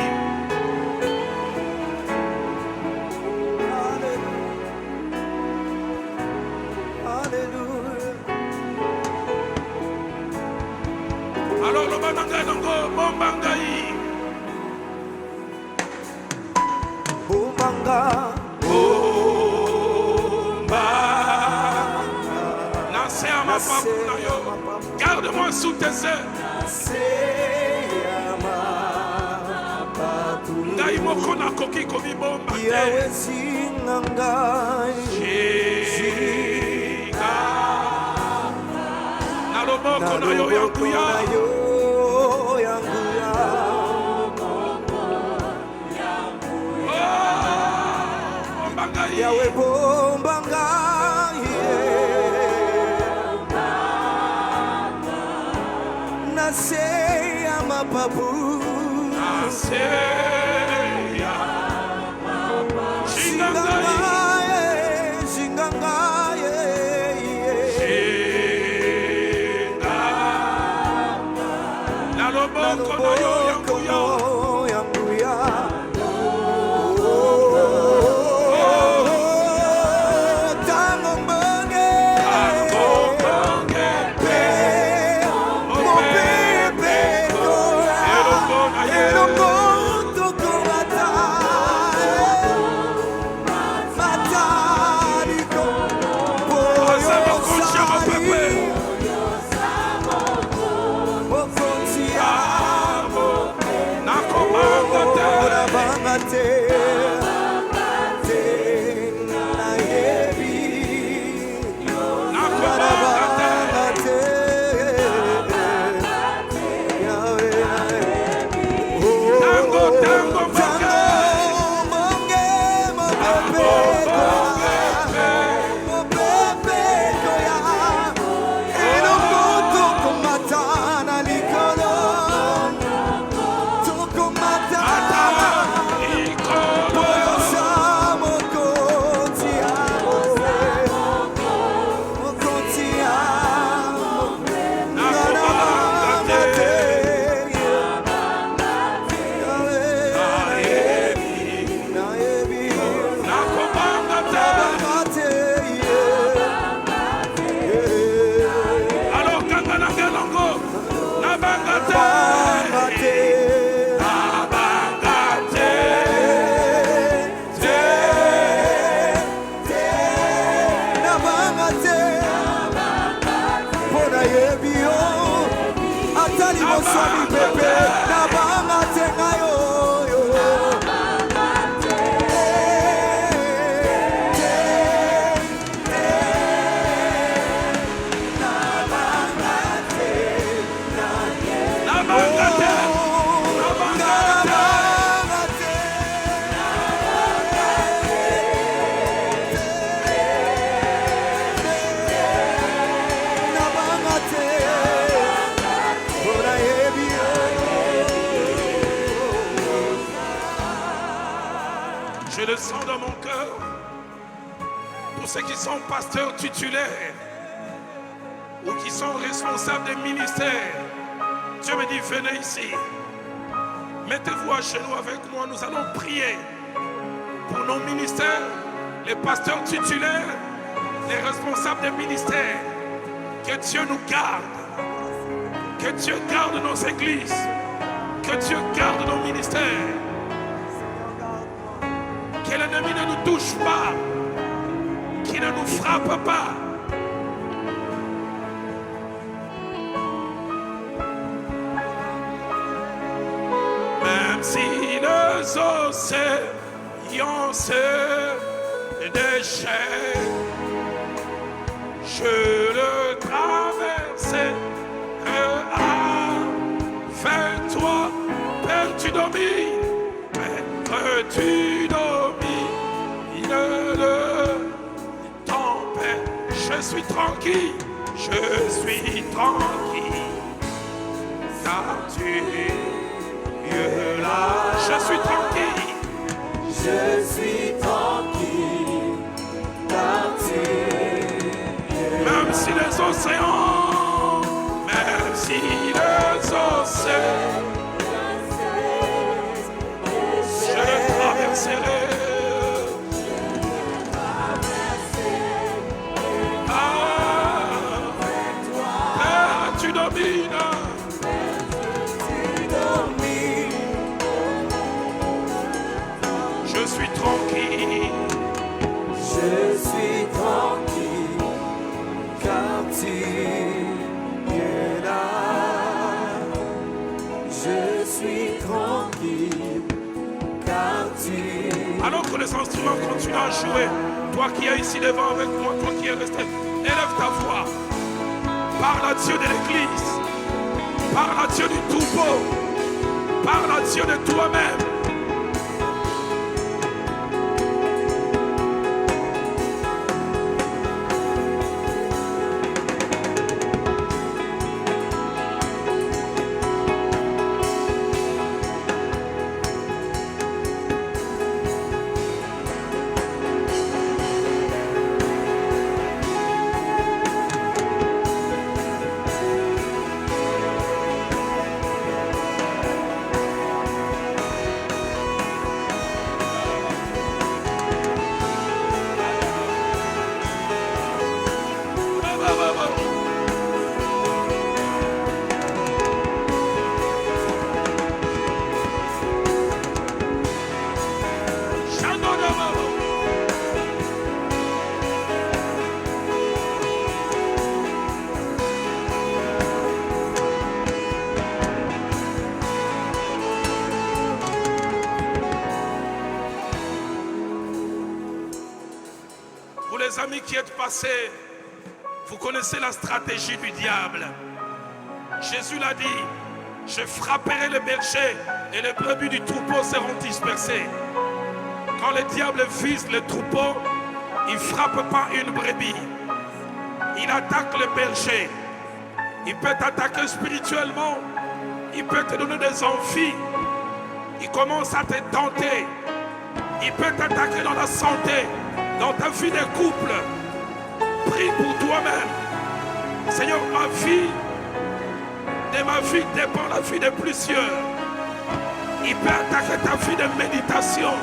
Alors le bananga longo bombangai. Bombanga. Bomba. Nase à ma papu. Garde-moi sous tes ailes. Ngai moko na koki komi bomba te. Yawe sinangai. Shinga. Na loboko na yo yanguya. Bomba ngai. Yawe bomba ngai. Nase ya mapapu. Nase ya mapapu. Shingangai. Shingangai. Shinga. Na loboko na yo yanguya. Je le sens dans mon cœur. Pour ceux qui sont pasteurs titulaires ou qui sont responsables des ministères, Dieu me dit, venez ici. Mettez-vous à genoux avec moi. Nous allons prier pour nos ministères, les pasteurs titulaires, les responsables des ministères. Que Dieu nous garde. Que Dieu garde nos églises. Que Dieu garde nos ministères. Que l'ennemi ne nous touche pas. Qu'il ne nous frappe pas. Même si les océans se déchaînent, je le traverserai. Tu domines le tempête. Je suis tranquille, car tu es là. Je suis tranquille. Je suis tranquille, car tu es là. Même si les océans, je les traverserai. Père, tu domines. Je suis tranquille. Je suis tranquille, car tu es là. Je suis tranquille, car tu es là. Alors que les instruments continuent à jouer, toi qui es ici devant avec moi, toi qui es resté, élève ta voix. Parle à Dieu de l'église. Parle à Dieu du troupeau. Parle à Dieu de toi-même. Vous les amis qui êtes passés, vous connaissez la stratégie du diable. Jésus l'a dit, je frapperai les bergers et les brebis du troupeau seront dispersées. Quand le diable vise le troupeau, il ne frappe pas une brebis. Il attaque le berger. Il peut t'attaquer spirituellement. Il peut te donner des envies. Il commence à te tenter. Il peut t'attaquer dans la santé, dans ta vie de couple. Prie pour toi-même. Seigneur, de ma vie dépend la vie de plusieurs. Il peut attaquer ta vie de méditation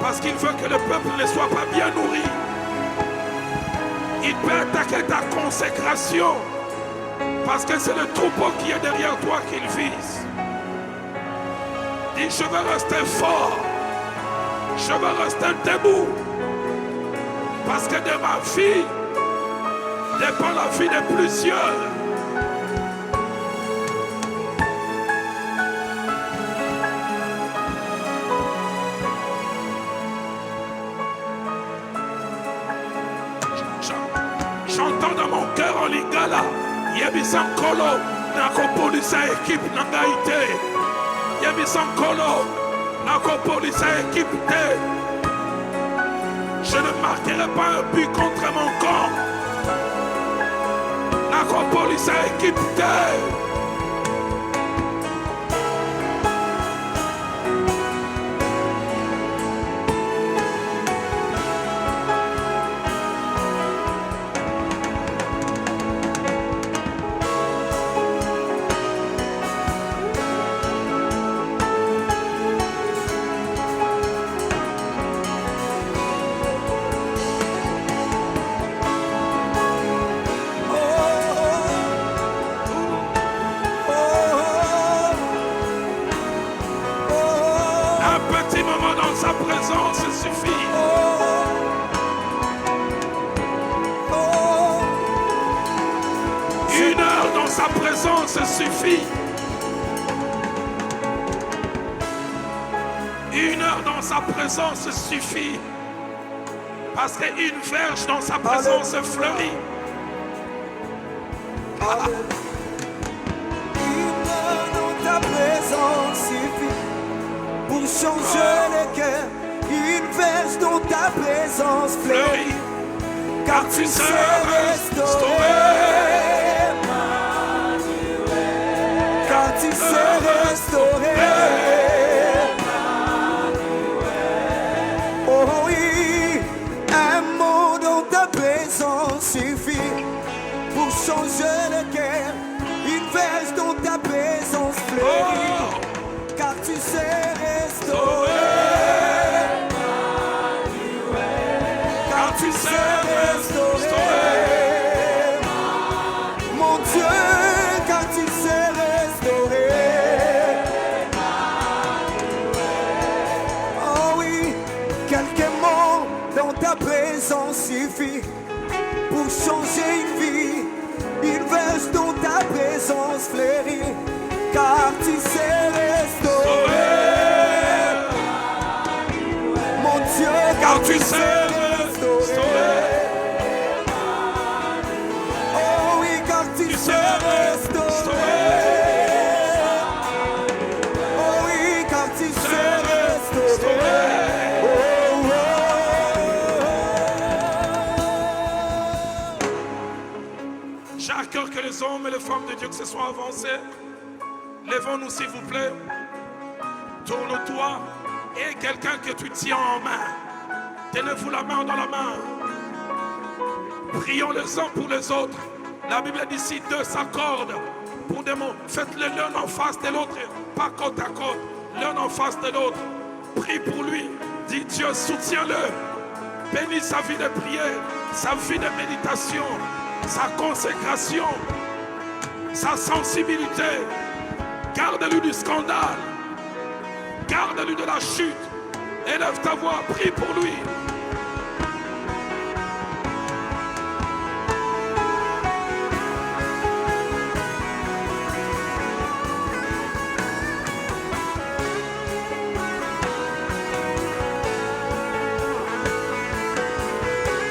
parce qu'il veut que le peuple ne soit pas bien nourri. Il peut attaquer ta consécration parce que c'est le troupeau qui est derrière toi qu'il vise. Dis, je veux rester fort. Je veux rester debout. Parce que de ma vie dépend la vie de plusieurs. J'entends dans mon cœur en lingala. Yebisan kolo nakopolisa équipe nangaite. Yebisan kolo nakopolisa équipe te. Je ne marquerai pas un but contre mon camp. Nakopolisa équipe te. Suffit. Une heure dans sa présence suffit. Parce qu'une verge dans sa présence fleurit. Une heure dans ta présence suffit pour changer le cœur, une verge dont ta présence fleurit, car tu sais restaurer, car tu sais restaurer. Oh oui, un mot dans ta présence suffit pour changer le cœur, une verge dont ta présence fleurit, car tu sais restaurer, car tu sais restaurer, mon Dieu, car tu sais restaurer. Oh oui, quelques mots dans ta présence suffit pour changer une vie, une verge dont ta présence fleurit, car tu sais restaurer, mon Dieu, car tu sais restaurer. Oh oui, car tu sais restaurer. Oh oui, car tu sais restaurer. Oh, J'ai à cœur que les hommes et les femmes de Dieu que se soient avancés. Lèvons-nous s'il vous plaît. Tourne-toi et quelqu'un que tu tiens en main. Tenez-vous la main dans la main. Prions les uns pour les autres. La Bible dit si deux s'accordent pour des mots, faites-le l'un en face de l'autre, pas côte à côte, l'un en face de l'autre. Prie pour lui. Dis Dieu, soutiens-le. Bénis sa vie de prière, sa vie de méditation, sa consécration, sa sensibilité. Garde-lui du scandale. Garde-lui de la chute. Élève ta voix, prie pour lui.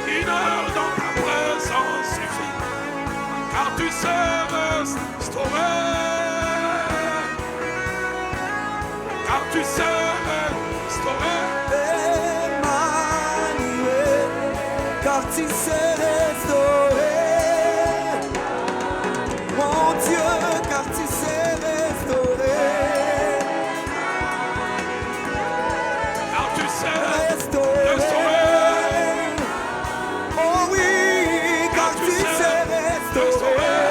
Une heure dans ta présence suffit, car tu sais restaurer. Car tu sais restaurer. Emmanuel, car tu sais restaurer, mon Dieu, car tu sais restaurer, Car tu sais restaurer. Oh oui, car tu sais restaurer,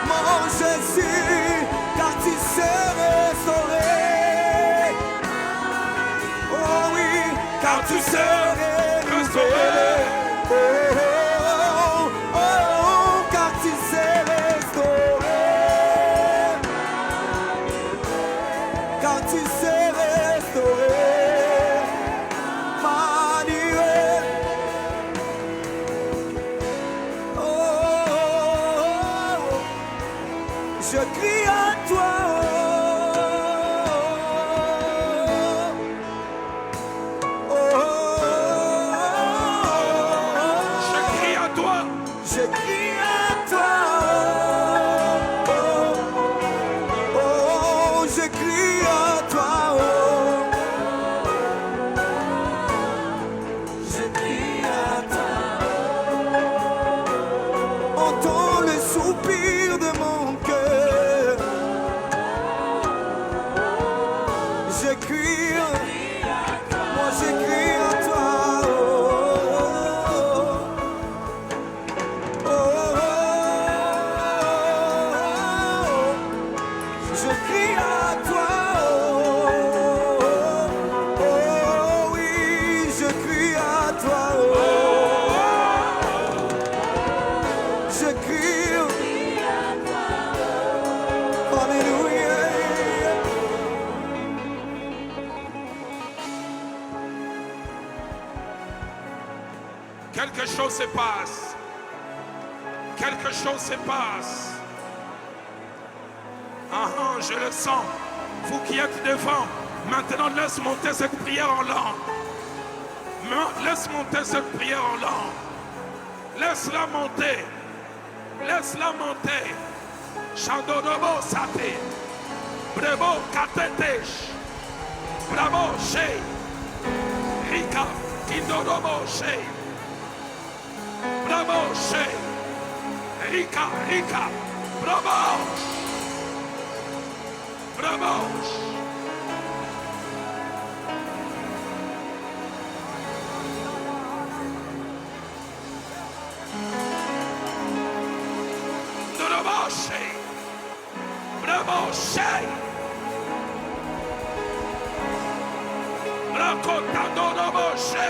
mon Jésus, car tu sais restaurer. Oh oui, car tu sais restaurer. Oh, oh, oh, oh, car tu sais restaurer, car tu sais restaurer, Emmanuel. Oh, oh, oh, je crie à toi. Oh, oh, oh, Je crie à toi. je crie à toi. Oh, oh, oh, je crie à toi. Je crie à toi. Entends le soupir de mon cœur. Je crie, moi je crie à toi. Oh, oh, oh, je crie à toi. Oh, oui, je crie à toi. Je crie. Alléluia. Quelque chose se passe. Quelque chose se passe. Ah, ah, je le sens. Vous qui êtes devant, maintenant laisse monter cette prière en langue. Laisse monter cette prière en langue. Laisse-la monter. Laisse-la monter. Chandodobo sate. Brebo katetesh. Bramoshe. Rika. Indoromoshe. Bramoshe. Rika. Rika. Bramos. Bramos. Doromoshe. Bramoshe. Rakota Doromoshe.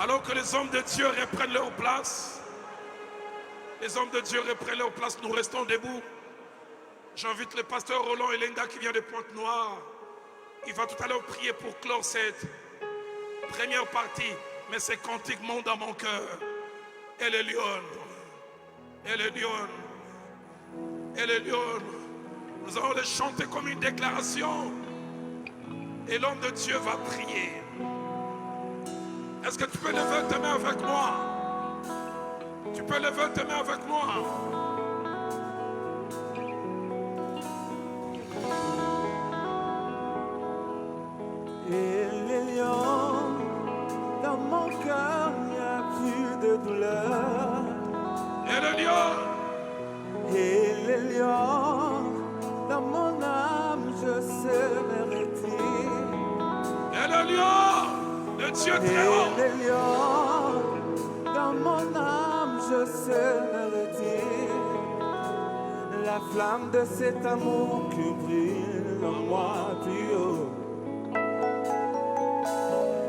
Alors que les hommes de Dieu reprennent leur place, les hommes de Dieu reprennent leur place, nous restons debout. J'invite le pasteur Roland Elenga qui vient de Pointe-Noire. Il va tout à l'heure prier pour clore cette première partie, mais ces cantiques montent dans mon cœur. Elle est lionne, elle est lionne, elle est lionne. Nous allons les chanter comme une déclaration. Et l'homme de Dieu va prier. Est-ce que tu peux lever tes mains avec moi? Tu peux lever tes mains avec moi? Et les lions, dans mon cœur, il n'y a plus de douleur. Et le lion, Et les lions, dans mon âme, je sais me retirer. et le lion, le Dieu très haut. Et les lions, dans mon âme, je sais me retirer. La flamme de cet amour qui brille en moi plus haut.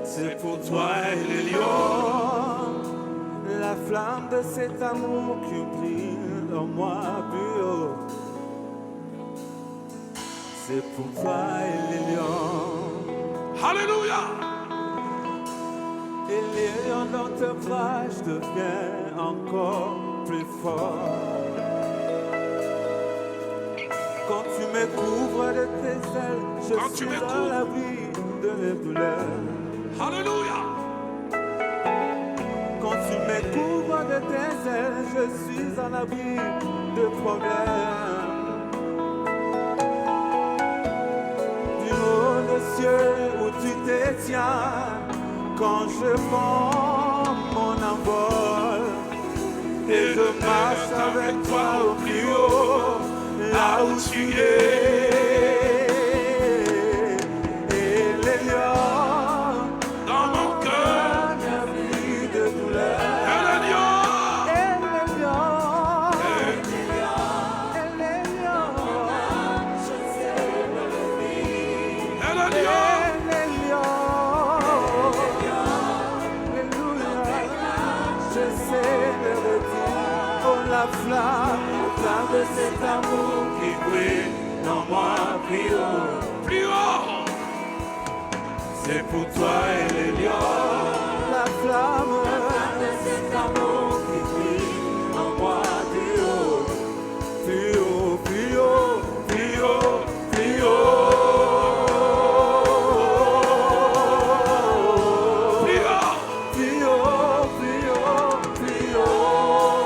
C'est pour toi et les lions. La flamme de cet amour qui brille en moi plus haut. C'est pour toi et les lions. Alléluia. Et les lions dans tes bras, je deviens encore plus fort. Quand tu me couvres de tes ailes, je Quand tu suis me dans couvres. l'abri de mes douleurs. Alléluia. Quand tu me couvres de tes ailes, je suis en abri de problèmes. Du haut des cieux où tu te tiens, quand je prends mon envol, et je marche avec toi au plus haut, là où tu es. Et les lions, Dans mon cœur, il n'y a plus de douleur. et le lion, Et les lions, et les lions, et le lion. La flamme de cet amour qui brille en moi plus haut. Plus haut. C'est pour toi et les lions. La flamme de cet amour qui brille en moi plus haut. Plus haut, plus haut, plus haut, plus haut. Plus haut. Plus haut, plus haut, plus haut.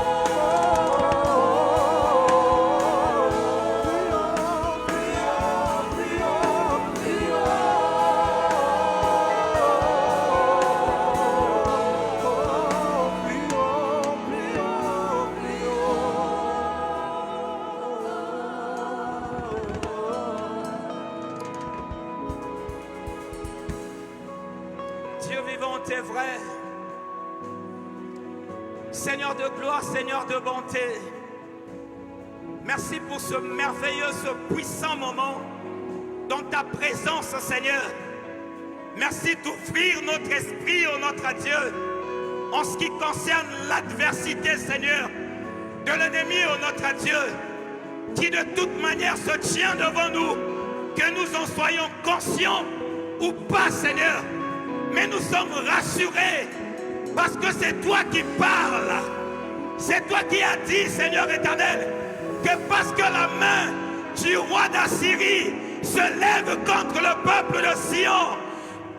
Dieu vivant, tu es vrai. Seigneur de gloire, Seigneur de bonté. Merci pour ce merveilleux, ce puissant moment dans ta présence, Seigneur. Merci d'ouvrir notre esprit, oh notre Dieu, en ce qui concerne l'adversité, Seigneur, de l'ennemi, oh notre Dieu, qui de toute manière se tient devant nous, que nous en soyons conscients ou pas, Seigneur. Mais nous sommes rassurés parce que c'est toi qui parles. C'est toi qui as dit, Seigneur éternel, que parce que la main du roi d'Assyrie se lève contre le peuple de Sion,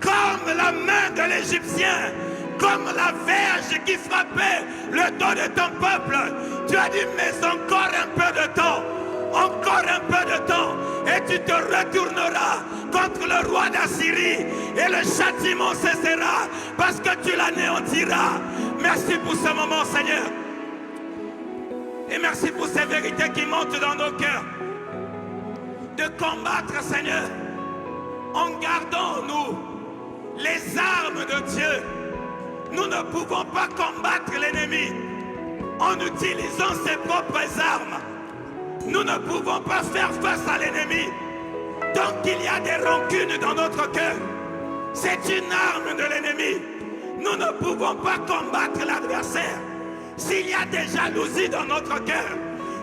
comme la main de l'Égyptien, comme la verge qui frappait le dos de ton peuple. Tu as dit, mais encore un peu de temps, encore un peu de temps, et tu te retourneras contre le roi d'Assyrie, et le châtiment cessera, parce que tu l'anéantiras. Merci pour ce moment, Seigneur. Et merci pour ces vérités qui montent dans nos cœurs. De combattre, Seigneur, en gardant, nous, les armes de Dieu. Nous ne pouvons pas combattre l'ennemi en utilisant ses propres armes. Nous ne pouvons pas faire face à l'ennemi tant qu'il y a des rancunes dans notre cœur. C'est une arme de l'ennemi. Nous ne pouvons pas combattre l'adversaire s'il y a des jalousies dans notre cœur.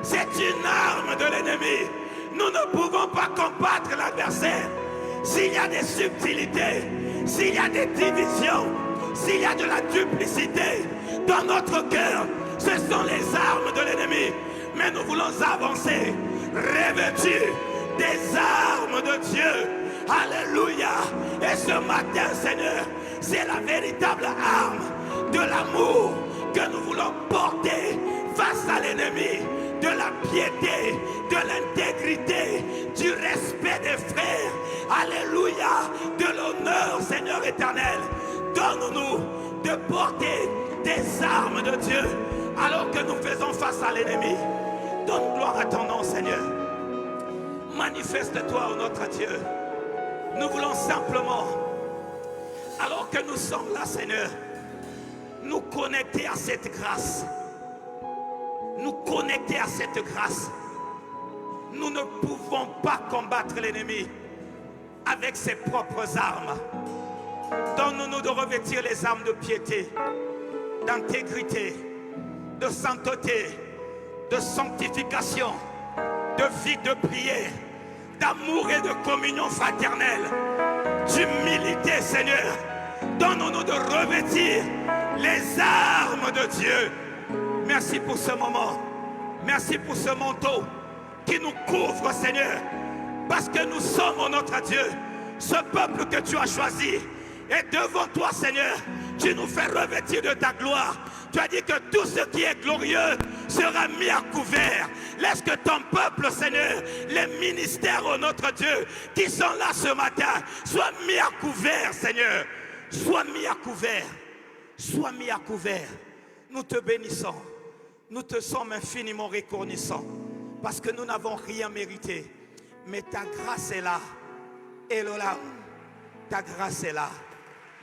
C'est une arme de l'ennemi. Nous ne pouvons pas combattre l'adversaire s'il y a des subtilités, s'il y a des divisions, s'il y a de la duplicité dans notre cœur. Ce sont les armes de l'ennemi. Mais nous voulons avancer, revêtus des armes de Dieu. Alléluia. Et ce matin, Seigneur, c'est la véritable arme de l'amour que nous voulons porter face à l'ennemi, de la piété, de l'intégrité, du respect des frères. Alléluia. De l'honneur, Seigneur éternel. Donne-nous de porter des armes de Dieu alors que nous faisons face à l'ennemi. Donne gloire à ton nom, Seigneur. Manifeste-toi, ô notre Dieu. Nous voulons simplement, alors que nous sommes là, Seigneur, nous connecter à cette grâce. Nous connecter à cette grâce. Nous ne pouvons pas combattre l'ennemi avec ses propres armes. Donne-nous de revêtir les armes de piété, d'intégrité, de sainteté, de sanctification, de vie de prière, d'amour et de communion fraternelle, d'humilité, Seigneur. Donne-nous de revêtir les armes de Dieu. Merci pour ce moment. Merci pour ce manteau qui nous couvre, Seigneur. Parce que nous sommes, oh notre Dieu, ce peuple que tu as choisi. Et devant toi, Seigneur, tu nous fais revêtir de ta gloire. Tu as dit que tout ce qui est glorieux sera mis à couvert. Laisse que ton peuple, Seigneur, les ministères, oh notre Dieu, qui sont là ce matin, soient mis à couvert, Seigneur. Sois mis à couvert. Sois mis à couvert. Nous te bénissons. Nous te sommes infiniment reconnaissants. Parce que nous n'avons rien mérité. Mais ta grâce est là. Elohim, ta grâce est là.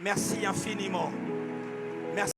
Merci infiniment.